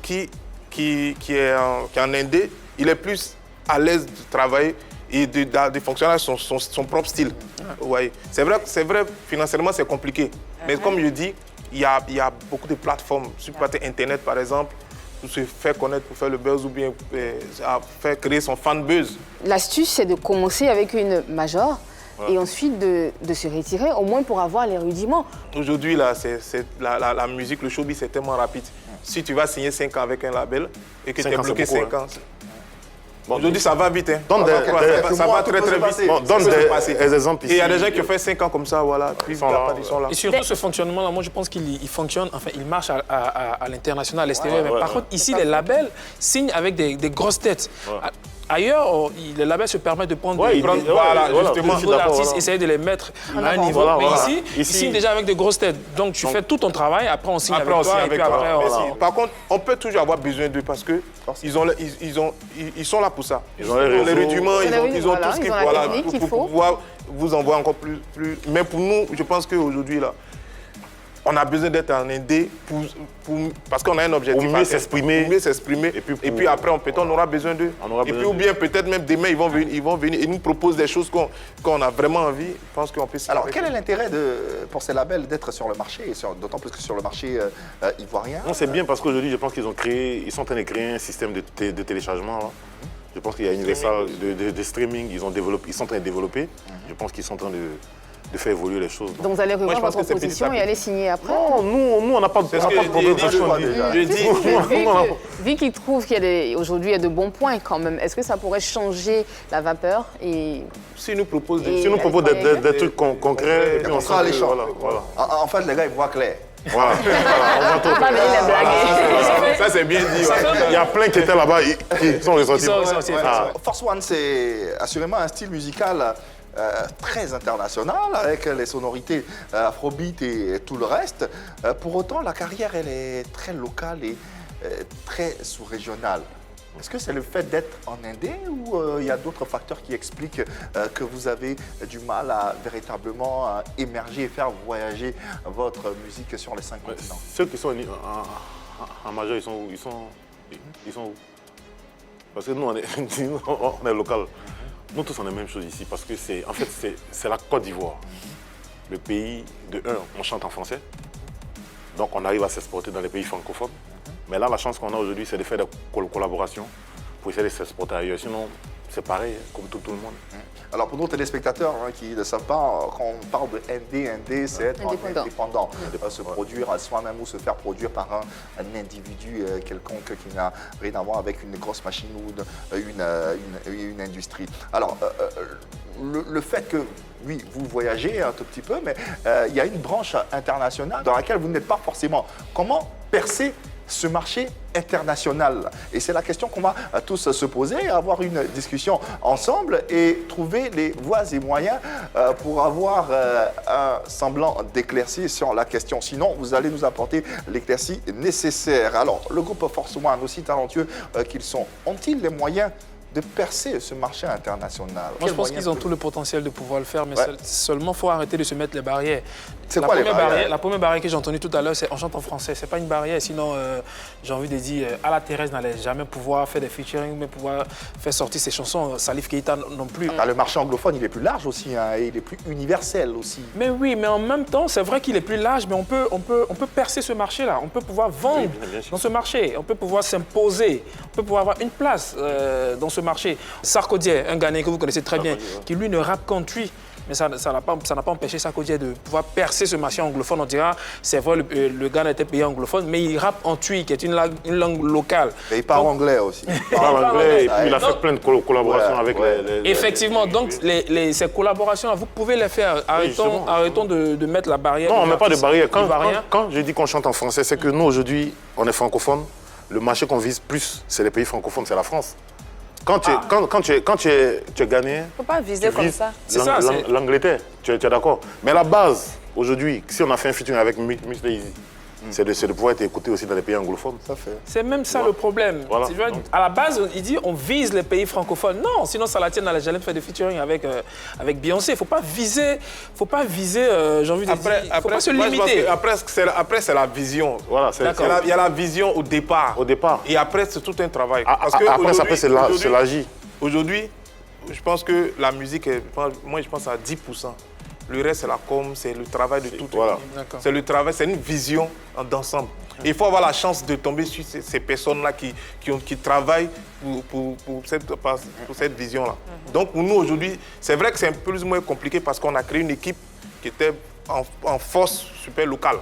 est en indé, il est plus à l'aise de travailler et de fonctionner avec son propre style. Ouais. C'est vrai, financièrement c'est compliqué. Mais comme je dis, il y a beaucoup de plateformes, sur Internet par exemple, pour se faire connaître, pour faire le buzz ou bien faire créer son fan buzz. L'astuce, c'est de commencer avec une major. Et ensuite de se retirer, au moins pour avoir les rudiments. Aujourd'hui, la musique, le showbiz, c'est tellement rapide. Si tu vas signer 5 ans avec un label et que tu es bloqué 5 ans, aujourd'hui, ça va vite. Ça va très très vite. Donne des exemples ici. Et il y a des gens qui ont fait 5 ans comme ça, voilà, puis ils sont là. Et surtout, ce fonctionnement-là, moi, je pense qu'il fonctionne, enfin, il marche à l'international, à l'extérieur. Mais par contre, ici, les labels signent avec des grosses têtes. Ailleurs, les labels se permettent de prendre des artistes, essayer de les mettre à un niveau. Mais ici, ils signent déjà avec des grosses têtes. Donc, tu fais tout ton travail, après on signe avec toi, et puis après... Par contre, on peut toujours avoir besoin d'eux parce qu'ils sont là pour ça. Ils ont les rudiments, ils ont tout ce qu'il faut pour pouvoir vous envoyer encore plus. Mais pour nous, je pense qu'aujourd'hui, là, on a besoin d'être en indé parce qu'on a un objectif. Pour mieux s'exprimer. Et puis après, on aura besoin d'eux. Et puis ou bien peut-être même demain, ils vont venir et nous proposent des choses qu'on a vraiment envie. Je pense qu'on peut s'y Alors, quel est l'intérêt pour ces labels d'être sur le marché, d'autant plus que sur le marché ivoirien? Non, c'est bien parce qu'aujourd'hui, je pense qu'ils sont en train de créer un système de téléchargement. Là. Je pense qu'il y a Universal de streaming, ils sont en train de développer. Je pense qu'ils sont en train de faire évoluer les choses. Donc vous allez revoir votre proposition et aller signer après? Non, nous on n'a pas de problème. Vu qu'ils trouvent qu'aujourd'hui il y a de bons points quand même, est-ce que ça pourrait changer la vapeur et... Si nous propose des trucs concrets, et puis on sera à l'échange. Voilà. En fait, les gars, ils voient clair. Voilà. Ça, c'est bien dit. Il y a plein qui étaient là-bas qui sont ressortis. Force One, c'est assurément un style musical très international, avec les sonorités afrobeat et tout le reste. Pour autant, la carrière, elle est très locale et très sous-régionale. Est-ce que c'est le fait d'être en Indé ou il y a d'autres facteurs qui expliquent que vous avez du mal à véritablement émerger et faire voyager votre musique sur les 5 continents? Ceux qui sont en majeur, ils sont où? Ils sont où? Parce que nous, on est local. Nous tous, on a la même chose ici parce que c'est la Côte d'Ivoire. Le pays, de un, on chante en français. Donc on arrive à s'exporter dans les pays francophones. Mais là, la chance qu'on a aujourd'hui, c'est de faire des collaborations pour essayer de s'exporter ailleurs. Sinon, c'est pareil, comme tout le monde. Alors, pour nos téléspectateurs qui ne savent pas, quand on parle de ND, c'est être indépendant. Se produire à soi-même ou se faire produire par un individu quelconque qui n'a rien à voir avec une grosse machine ou une industrie. Alors, le fait que, oui, vous voyagez un tout petit peu, mais il y a une branche internationale dans laquelle vous n'êtes pas forcément. Comment percer ce marché international? Et c'est la question qu'on va tous se poser, avoir une discussion ensemble et trouver les voies et moyens pour avoir un semblant d'éclaircie sur la question. Sinon, vous allez nous apporter l'éclaircie nécessaire. Alors, le groupe Force One, aussi talentueux qu'ils sont, ont-ils les moyens de percer ce marché international? Moi, je pense qu'ils ont tout le potentiel de pouvoir le faire, mais seulement il faut arrêter de se mettre les barrières. C'est quoi les barrières? La première barrière que j'ai entendue tout à l'heure, c'est on chante en français. C'est pas une barrière, sinon j'ai envie de dire, Ala Thérèse n'allait jamais pouvoir faire des featuring, mais pouvoir faire sortir ses chansons. Salif Keita non plus. Le marché anglophone, il est plus large aussi, et il est plus universel aussi. Mais oui, mais en même temps, c'est vrai qu'il est plus large, mais on peut percer ce marché-là. On peut pouvoir vendre dans ce marché, on peut pouvoir s'imposer, on peut pouvoir avoir une place dans ce marché. Sarkodie, un Ghanéen que vous connaissez très bien, qui lui ne rappe country. Mais ça n'a pas empêché Sarkodie de pouvoir percer ce marché anglophone. On dira, c'est vrai, le Ghana était pays anglophone, mais il rappe en tui, qui est une langue locale. Et il parle anglais aussi. Il parle anglais et puis il a fait plein de collaborations avec les... Effectivement, donc ces collaborations, vous pouvez les faire. Arrêtons de mettre la barrière. Non, on ne met pas de barrière. Quand je dis qu'on chante en français, c'est que nous, aujourd'hui, on est francophone. Le marché qu'on vise plus, c'est les pays francophones, c'est la France. Quand tu es ghanéen, il ne faut pas viser comme ça. C'est ça. L'Angleterre, tu es d'accord. Mais la base, aujourd'hui, si on a fait un featuring avec Mr. Easy, c'est de pouvoir être écouté aussi dans les pays anglophones. C'est même ça le problème. Voilà. À la base, il dit on vise les pays francophones. Non, sinon Salatien n'allait jamais faire de featuring avec Beyoncé. Il ne faut pas viser, j'ai envie de dire, il ne faut pas se limiter. Après, c'est la vision. Voilà, il y a la vision au départ. Et après, c'est tout un travail. Après, c'est l'agi. Aujourd'hui, je pense que la musique, moi je pense à 10%. Le reste, c'est la com, c'est le travail de tout. Voilà. C'est le travail, c'est une vision d'ensemble. Il faut avoir la chance de tomber sur ces personnes-là qui travaillent pour cette vision-là. Donc, pour nous, aujourd'hui, c'est vrai que c'est un peu plus ou moins compliqué parce qu'on a créé une équipe qui était en force super locale.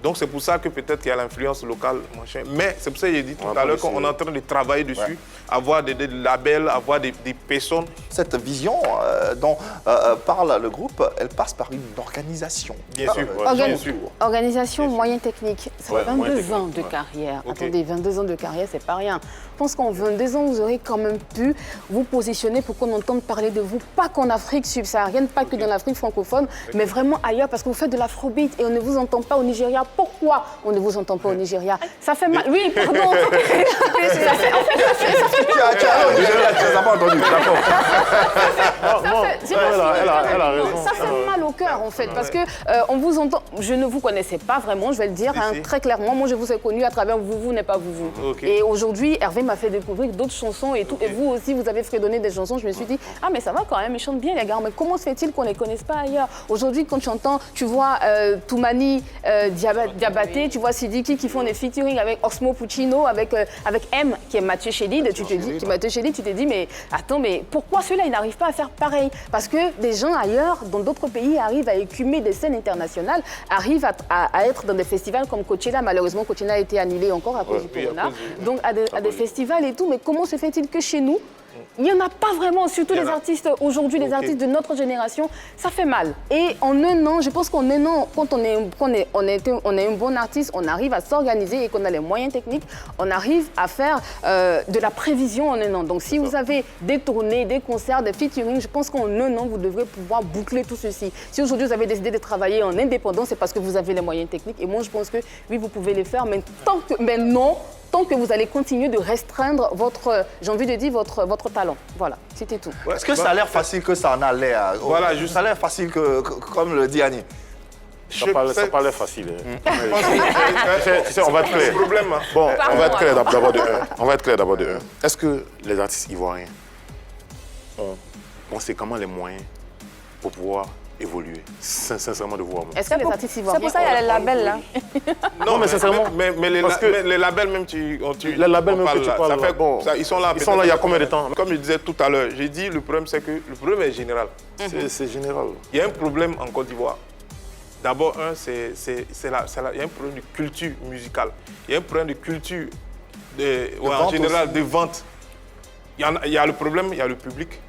Donc, c'est pour ça que peut-être qu'il y a l'influence locale, machin. Mais c'est pour ça que j'ai dit tout à l'heure qu'on est en train de travailler dessus, avoir des labels, avoir des personnes. Cette vision dont parle le groupe, elle passe par une organisation. Bien sûr. Organisation, moyens techniques. C'est 22 ans de carrière. Attendez, 22 ans de carrière, c'est pas rien. Je pense qu'en 22 ans, vous aurez quand même pu vous positionner pour qu'on entende parler de vous, pas qu'en Afrique subsaharienne, pas que dans l'Afrique francophone, mais vraiment ailleurs, parce que vous faites de l'afrobeat et on ne vous entend pas au Nigeria. Pourquoi on ne vous entend pas au Nigeria? Ça fait mal. Oui, pardon. Ça fait mal au cœur, en fait, parce que on vous entend. Je ne vous connaissais pas vraiment, je vais le dire très clairement. Moi, je vous ai connu à travers vous n'est pas vous. Et aujourd'hui, Hervé m'a fait découvrir d'autres chansons et tout. Et vous aussi, vous avez fredonné des chansons. Je me suis dit, ah, mais ça va quand même, ils chantent bien, les gars. Mais comment se fait-il qu'on ne les connaisse pas ailleurs? Aujourd'hui, quand tu entends, tu vois Toumani, Diabaté, tu vois Sidiki qui font des featuring avec Osmo Puccino, avec M, qui est Mathieu Chédid. Tu t'es dit, mais attends, mais pourquoi ceux-là, ils n'arrivent pas à faire pareil? Parce que des gens ailleurs, dans d'autres pays arrivent à écumer des scènes internationales, arrivent à être dans des festivals comme Coachella. Malheureusement, Coachella a été annulé encore à cause du corona. Donc à des festivals et tout. Mais comment se fait-il que chez nous, il n'y en a pas vraiment, surtout les artistes aujourd'hui, les artistes de notre génération, ça fait mal. Et en un an, je pense qu'en un an, quand on est un bon artiste, on arrive à s'organiser et qu'on a les moyens techniques, on arrive à faire de la prévision en un an. Donc si vous avez des tournées, des concerts, des featuring, je pense qu'en un an, vous devrez pouvoir boucler tout ceci. Si aujourd'hui vous avez décidé de travailler en indépendant, c'est parce que vous avez les moyens techniques. Et moi, je pense que oui, vous pouvez les faire, mais tant que vous allez continuer de restreindre votre, j'ai envie de dire, votre talent. Voilà, c'était tout. Est-ce que ça a l'air facile que ça en a l'air? Voilà, ça a l'air facile comme le dit Annie. Ça n'a pas l'air facile. Tu sais, on va être clair. Problème, hein. Bon, on va être clair d'abord de un. On va être clair d'abord de un. Est-ce que les artistes ivoiriens ont conséquemment les moyens pour pouvoir évoluer, sincèrement de voir. Est-ce que les artistes ivoiriens... C'est pour ça qu'il y a les labels là. Non, mais sincèrement... Mais les labels même, les labels même que tu parles, ils sont là il y a combien de temps? Comme je disais tout à l'heure, j'ai dit le problème c'est que le problème est général. C'est général. Il y a un problème en Côte d'Ivoire. D'abord, il y a un problème de culture musicale. Il y a un problème de culture en général de vente. Il y a le problème, il y a le public,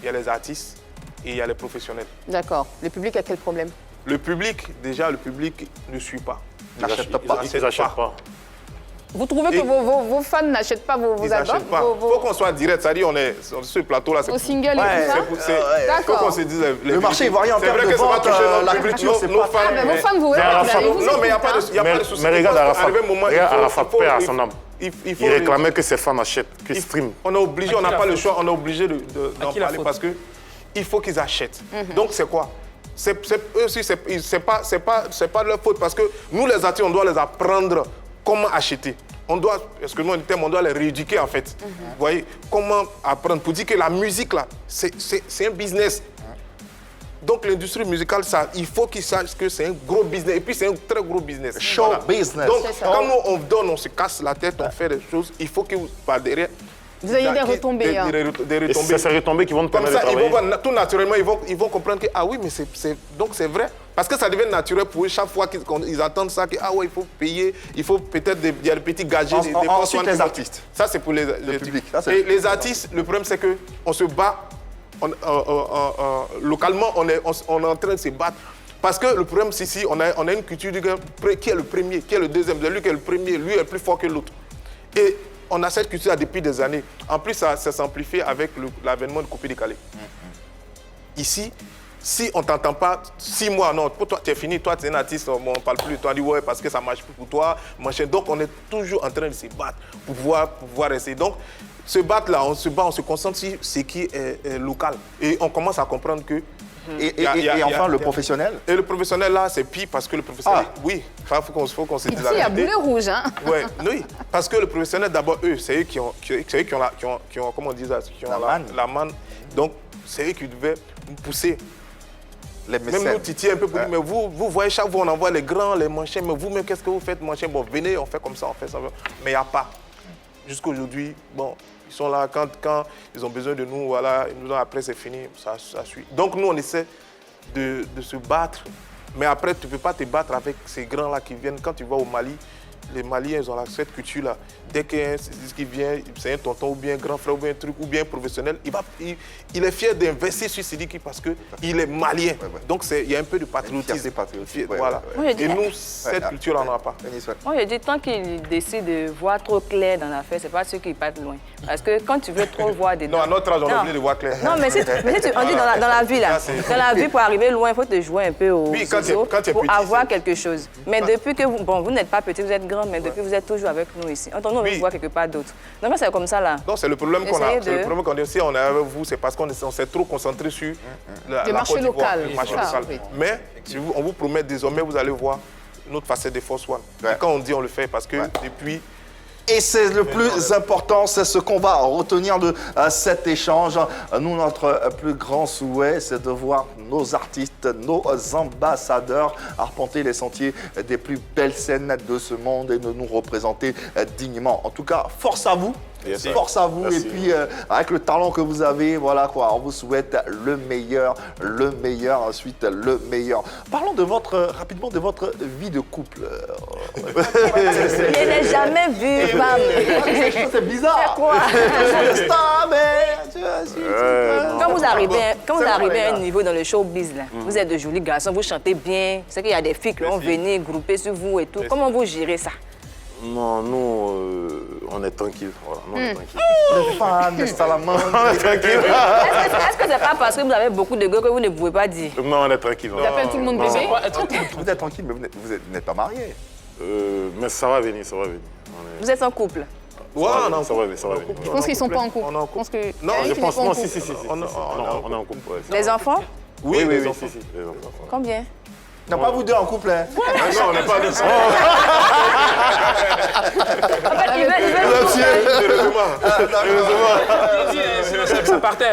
il y a les artistes. Et il y a les professionnels. D'accord. Le public a quel problème? Le public, déjà, le public ne suit pas. N'achète pas. Ils n'achètent pas. Vous trouvez que vos fans n'achètent pas vos albums? Ils n'achètent pas. Il faut qu'on soit direct. C'est-à-dire, on est sur ce plateau-là. Vos singles et tout ça? Il faut qu'on se dise... Le marché ivoirien en termes de vente, la culture, c'est pas... Ah, mais vos fans, vous... Non, mais il n'y a pas de souci. Mais regarde Arafat. Regarde Arafat, paix à son âme. Il réclamait que ses fans achètent, qu'ils streament. On est obligé, on n'a pas le choix, on est obligé d'en parler parce que il faut qu'ils achètent. Donc c'est quoi? Eux aussi, c'est pas leur faute parce que nous les artistes, on doit les apprendre comment acheter. On doit, excusez-moi du terme, on doit les rééduquer en fait. Vous voyez, comment apprendre pour dire que la musique là, c'est un business. Donc l'industrie musicale, il faut qu'ils sachent que c'est un gros business. Et puis c'est un très gros business. Show business. Donc quand nous on donne, on se casse la tête, on fait des choses, il faut que par derrière... Vous avez des retombées. Des retombées. C'est ces retombées qui vont nous permettre de travailler. Comme ça, tout naturellement, ils vont comprendre que, ah oui, mais donc c'est vrai. Parce que ça devient naturel pour eux, chaque fois qu'ils entendent ça, que, ah ouais, il faut payer, il faut peut-être il y a des petits gadgets. Ensuite, les artistes. Ça, c'est pour le public. Et les artistes, le problème, c'est qu'on se bat, localement, on est en train de se battre. Parce que le problème, c'est ici, on a une culture du gars, qui est le premier, qui est le deuxième, lui qui est le premier, lui est plus fort que l'autre. Et on a cette culture depuis des années. En plus, ça s'amplifie avec l'avènement de Coupé Décalé. Ici, si on ne t'entend pas, 6 mois, non, pour toi, tu es fini, toi, tu es un artiste, on ne parle plus. Toi, on dit, ouais, parce que ça ne marche plus pour toi. Machin. Donc, on est toujours en train de se battre pour pouvoir rester. Donc, se battre là, on se concentre sur ce qui est local. Et on commence à comprendre que... Et enfin, le professionnel? Et le professionnel, là, c'est pire parce que le professionnel... Oui, il faut qu'on se dise la vérité. Il y a boulet rouge, hein? Oui, parce que le professionnel, d'abord, eux, c'est eux qui ont comment on dit ça, qui ont la manne. Donc, c'est eux qui devaient nous pousser. Les mécènes. Même nous titiller un peu pour dire, mais vous voyez, chaque fois, on envoie les grands, les manchins, mais vous-même, qu'est-ce que vous faites, manchins? Bon, venez, on fait comme ça, on fait ça. Mais il n'y a pas. Jusqu'à aujourd'hui, bon... Ils sont là quand ils ont besoin de nous, voilà, ils nous ont après c'est fini, ça suit. Donc nous on essaie de se battre, mais après tu ne peux pas te battre avec ces grands-là qui viennent. Quand tu vas au Mali, les Maliens ils ont cette culture-là. Dès qu'il vient, c'est un tonton ou bien un grand frère ou bien un truc ou bien un professionnel, il est fier d'investir sur Sidiki parce qu'il est malien. Donc il y a un peu de patriotisme. Voilà. Et nous, cette culture-là, on n'en a pas. Moi, je dis, tant qu'ils décident de voir trop clair dans l'affaire, c'est pas ceux qui partent loin. Parce que quand tu veux trop voir dedans... Non, à notre âge, on a oublié de voir clair. Non, mais on dit dans la vie, là. Dans la vie, pour arriver loin, il faut te jouer un peu au ciseau pour avoir quelque chose. Mais depuis que vous n'êtes pas petit, vous êtes grand, mais depuis vous êtes toujours avec nous ici. Nous, on veut voir quelque part d'autre. Donc c'est comme ça, là. Non, c'est le problème qu'on a. C'est le problème qu'on a aussi, on est avec vous, c'est parce qu'on s'est trop concentré sur le marché local. Mais on vous promet désormais, vous allez voir notre facette de Force One. Quand on dit, on le fait parce que depuis... Et c'est le plus important, c'est ce qu'on va retenir de cet échange. Nous, notre plus grand souhait, c'est de voir nos artistes, nos ambassadeurs arpenter les sentiers des plus belles scènes de ce monde et de nous représenter dignement. En tout cas, force à vous. Yes, Force à vous. merci. Et puis, avec le talent que vous avez, voilà quoi, on vous souhaite le meilleur, ensuite le meilleur. Parlons de rapidement de votre vie de couple. Je n'ai jamais vu femme. C'est bizarre. C'est quoi? Star, mais... Quand vous arrivez à un vrai, niveau dans le showbiz, là, vous êtes de jolis garçons, vous chantez bien, c'est qu'il y a des filles qui vont venir grouper sur vous et tout. Comment vous gérez ça? Non, nous, on est tranquille. Voilà, nous, on est tranquille. Les fans de Salamandre. On est tranquille. Est-ce que c'est pas parce que vous avez beaucoup de gars que vous ne pouvez pas dire? Non, on est tranquille. J'appelle tout le monde bébé. Vous êtes tranquille, mais vous n'êtes pas marié. Mais ça va venir, ça va venir. Vous êtes en couple? Ouais, Ça va venir. Je pense qu'ils sont pas en couple. On est en Je pense que Non, Eric, Je il est pense, pas en non, couple. si. On est en couple. Ouais. Les enfants? Oui, Oui, les enfants. si. Les enfants. Combien? Non, pas vous deux en couple, hein. Non, on n'est pas de ça. En fait, ils veulent Sinon, ça partait.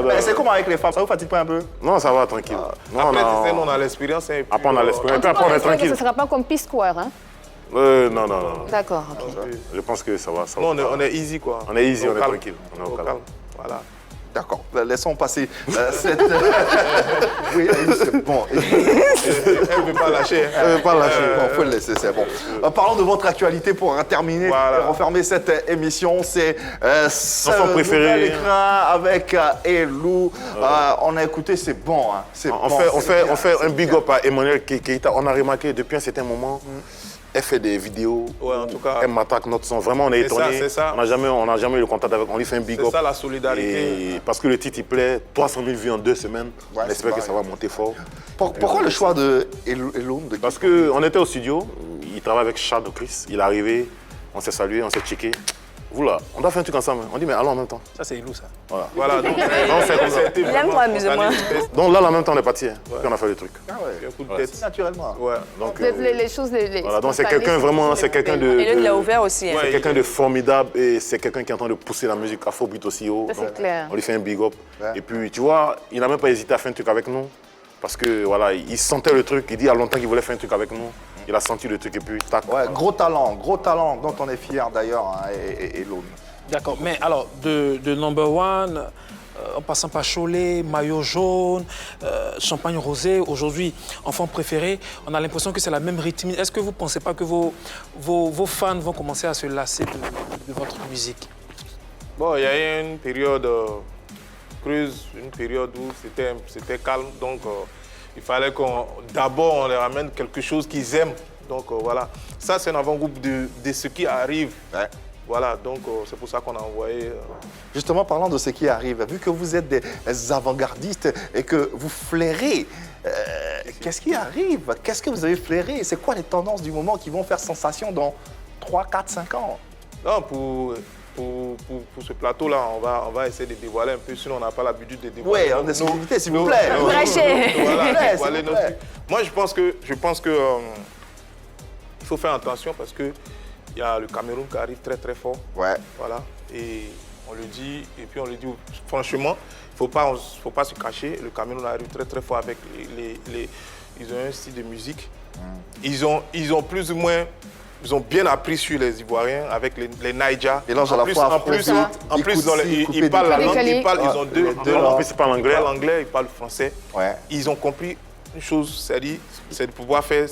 Mais c'est comment avec les femmes? Ça vous fatigue pas un peu? Non, ça va, tranquille. Non, Après, tu sais, nous, on a l'expérience. Hein, Après, on a l'expérience. En tout Après, on est cas, ce ne tranquille. sera pas comme P-Square, hein? Non. D'accord, ok. Je pense que ça va. Ça Nous, va. on est easy, quoi. On est easy, on est calme. tranquille. On est au Au calme. calme. Voilà. D'accord, laissons passer cette... Oui, c'est bon. Elle ne veut pas lâcher. Pas lâcher. Bon, faut le laisser, c'est bon. Parlons de votre actualité pour terminer Voilà. et refermer cette émission. C'est ce Enfant préféré. nouvel écran avec Elou. On a écouté, c'est bon. Hein. C'est On bon, fait c'est bien, un big up à Emmanuel Keita. On a remarqué depuis un certain moment, elle fait des vidéos. Ouais, en tout cas. Elle m'attaque notre son. Vraiment, on est C'est ça, étonnés. c'est ça. On n'a jamais eu le contact avec. On lui fait un big C'est up. ça la solidarité. Et parce que le titre il plaît, 300 000 vues en 2 semaines. Ouais, on espère c'est que ça va monter fort. Pourquoi le choix de Elou Parce qu'on était au studio, il travaille avec Shadow Chris. Il est arrivé, on s'est salué, on s'est checké. Vous là, on doit faire un truc ensemble. On dit, mais allons en même temps. Ça, c'est Ilou, ça. Voilà, donc On fait comme ça. Il aime trop amusement. Donc là, en même temps, on est parti. Hein. Puis on a fait le truc. Ah ouais, un coup de tête. naturellement. Ouais. Donc, Peut-être les choses... voilà, donc c'est quelqu'un vraiment, c'est quelqu'un de... Et lui, il l'a ouvert aussi. Hein. Ouais. C'est quelqu'un de formidable et c'est quelqu'un qui est en train de pousser la musique afrobeat aussi haut. Ça, c'est Donc, clair. on lui fait un big up. Ouais. Et puis, tu vois, il n'a même pas hésité à faire un truc avec nous. Parce que, voilà, il sentait le truc. Il dit il y a longtemps qu'il voulait faire un truc avec nous. Il a senti le truc et puis, tac. Ouais, gros talent dont on est fier d'ailleurs, hein, Elou. D'accord, mais alors, de number one, en passant par Cholet, maillot jaune, champagne rosé, aujourd'hui, enfant préféré, on a l'impression que c'est la même rythme. Est-ce que vous ne pensez pas que vos fans vont commencer à se lasser de votre musique? Bon, il y a eu une période creuse, une période où c'était calme. Donc, il fallait d'abord on leur ramène quelque chose qu'ils aiment. Donc, voilà. Ça, c'est un avant-groupe de ce qui arrive. Ouais. Voilà, donc c'est pour ça qu'on a envoyé... Justement, parlant de ce qui arrive, vu que vous êtes des avant-gardistes et que vous flairez, qu'est-ce qui arrive? Qu'est-ce que vous avez flairé? C'est quoi les tendances du moment qui vont faire sensation dans 3, 4, 5 ans? Non, pour ce plateau-là, on va essayer de dévoiler un peu, sinon on n'a pas l'habitude de dévoiler. Oui, en exclusivité, s'il vous plaît. Prêchez. Voilà, S'il vous dévoiler plaît. Moi, je pense que il faut faire attention parce que il y a le Cameroun qui arrive très très fort. Ouais. Voilà. Et on le dit, et puis on le dit franchement, il ne faut pas se cacher. Le Cameroun arrive très très fort avec ils ont un style de musique. Ils ont plus ou moins, ils ont bien appris sur les Ivoiriens avec les Naija. Mélange à la fois afrobeat, en plus écoutez, ils parlent la langue, décalé. ils ont deux En langues. plus, il parle anglais. Ils parlent anglais, ils parlent français. Ouais. Ils ont compris une chose, c'est de pouvoir faire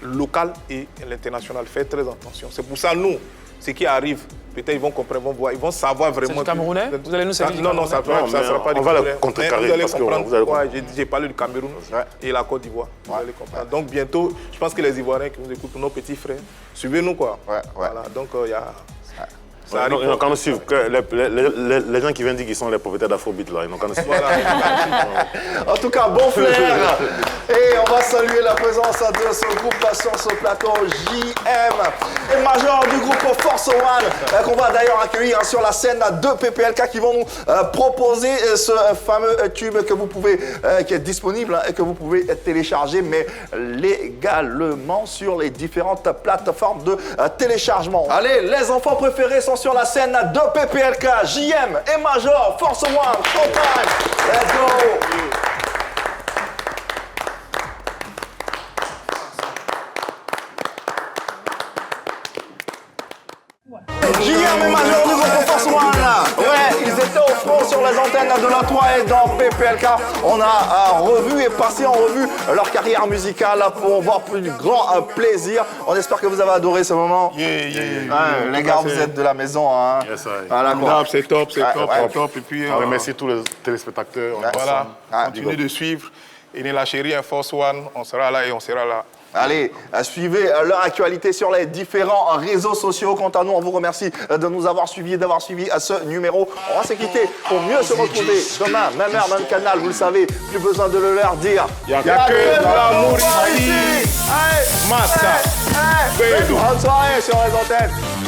local et l'international. Faire très attention. C'est pour ça, nous, ce qui arrive, peut-être ils vont comprendre, ils vont voir, ils vont savoir vraiment. C'est du Camerounais? Vous allez nous servir du Non, ça Camerounais? ne sera pas du on va le Camerounais. contrecarrer Mais vous allez parce que comprendre vous allez pourquoi comprendre. j'ai parlé du Cameroun Ouais. et la Côte d'Ivoire. Vous allez comprendre. Donc bientôt, je pense que les Ivoiriens qui nous écoutent, nos petits frères, suivez-nous quoi. Ouais. Voilà. Donc il y a. Ça Ils arrive. n'ont qu'à nous suivre. Les gens qui viennent dire qu'ils sont les propriétaires d'Afrobeat, là, ils n'ont qu'à nous suivre. Voilà. En tout cas, bon flair. Et on va saluer la présence de ce groupe sur ce plateau, JM et Major du groupe Force One, qu'on va d'ailleurs accueillir sur la scène de PPLK qui vont nous proposer ce fameux tube que vous pouvez, qui est disponible et que vous pouvez télécharger, mais légalement sur les différentes plateformes de téléchargement. Allez, les enfants préférés sont sur la scène de PPLK, JM et Major, Force One, showtime, let's go! JM et Major chaîne de la 3 et dans PPLK. On a revu et passé en revue leur carrière musicale pour voir plus de grand plaisir. On espère que vous avez adoré ce moment. Les gars, vous êtes de la maison. Hein. Yes, C'est top, c'est top. Et puis, on remercie tous les téléspectateurs. Voilà, continuez de suivre. Et la chérie, Force One, on sera là et on sera là. Allez, suivez leur actualité sur les différents réseaux sociaux. Quant à nous, on vous remercie de nous avoir suivis et d'avoir suivi à ce numéro. On va se quitter pour mieux se retrouver demain, même heure, même canal. Vous le savez, plus besoin de le leur dire. Il n'y a que de l'amour ici. Massa. Bonne soirée sur les antennes.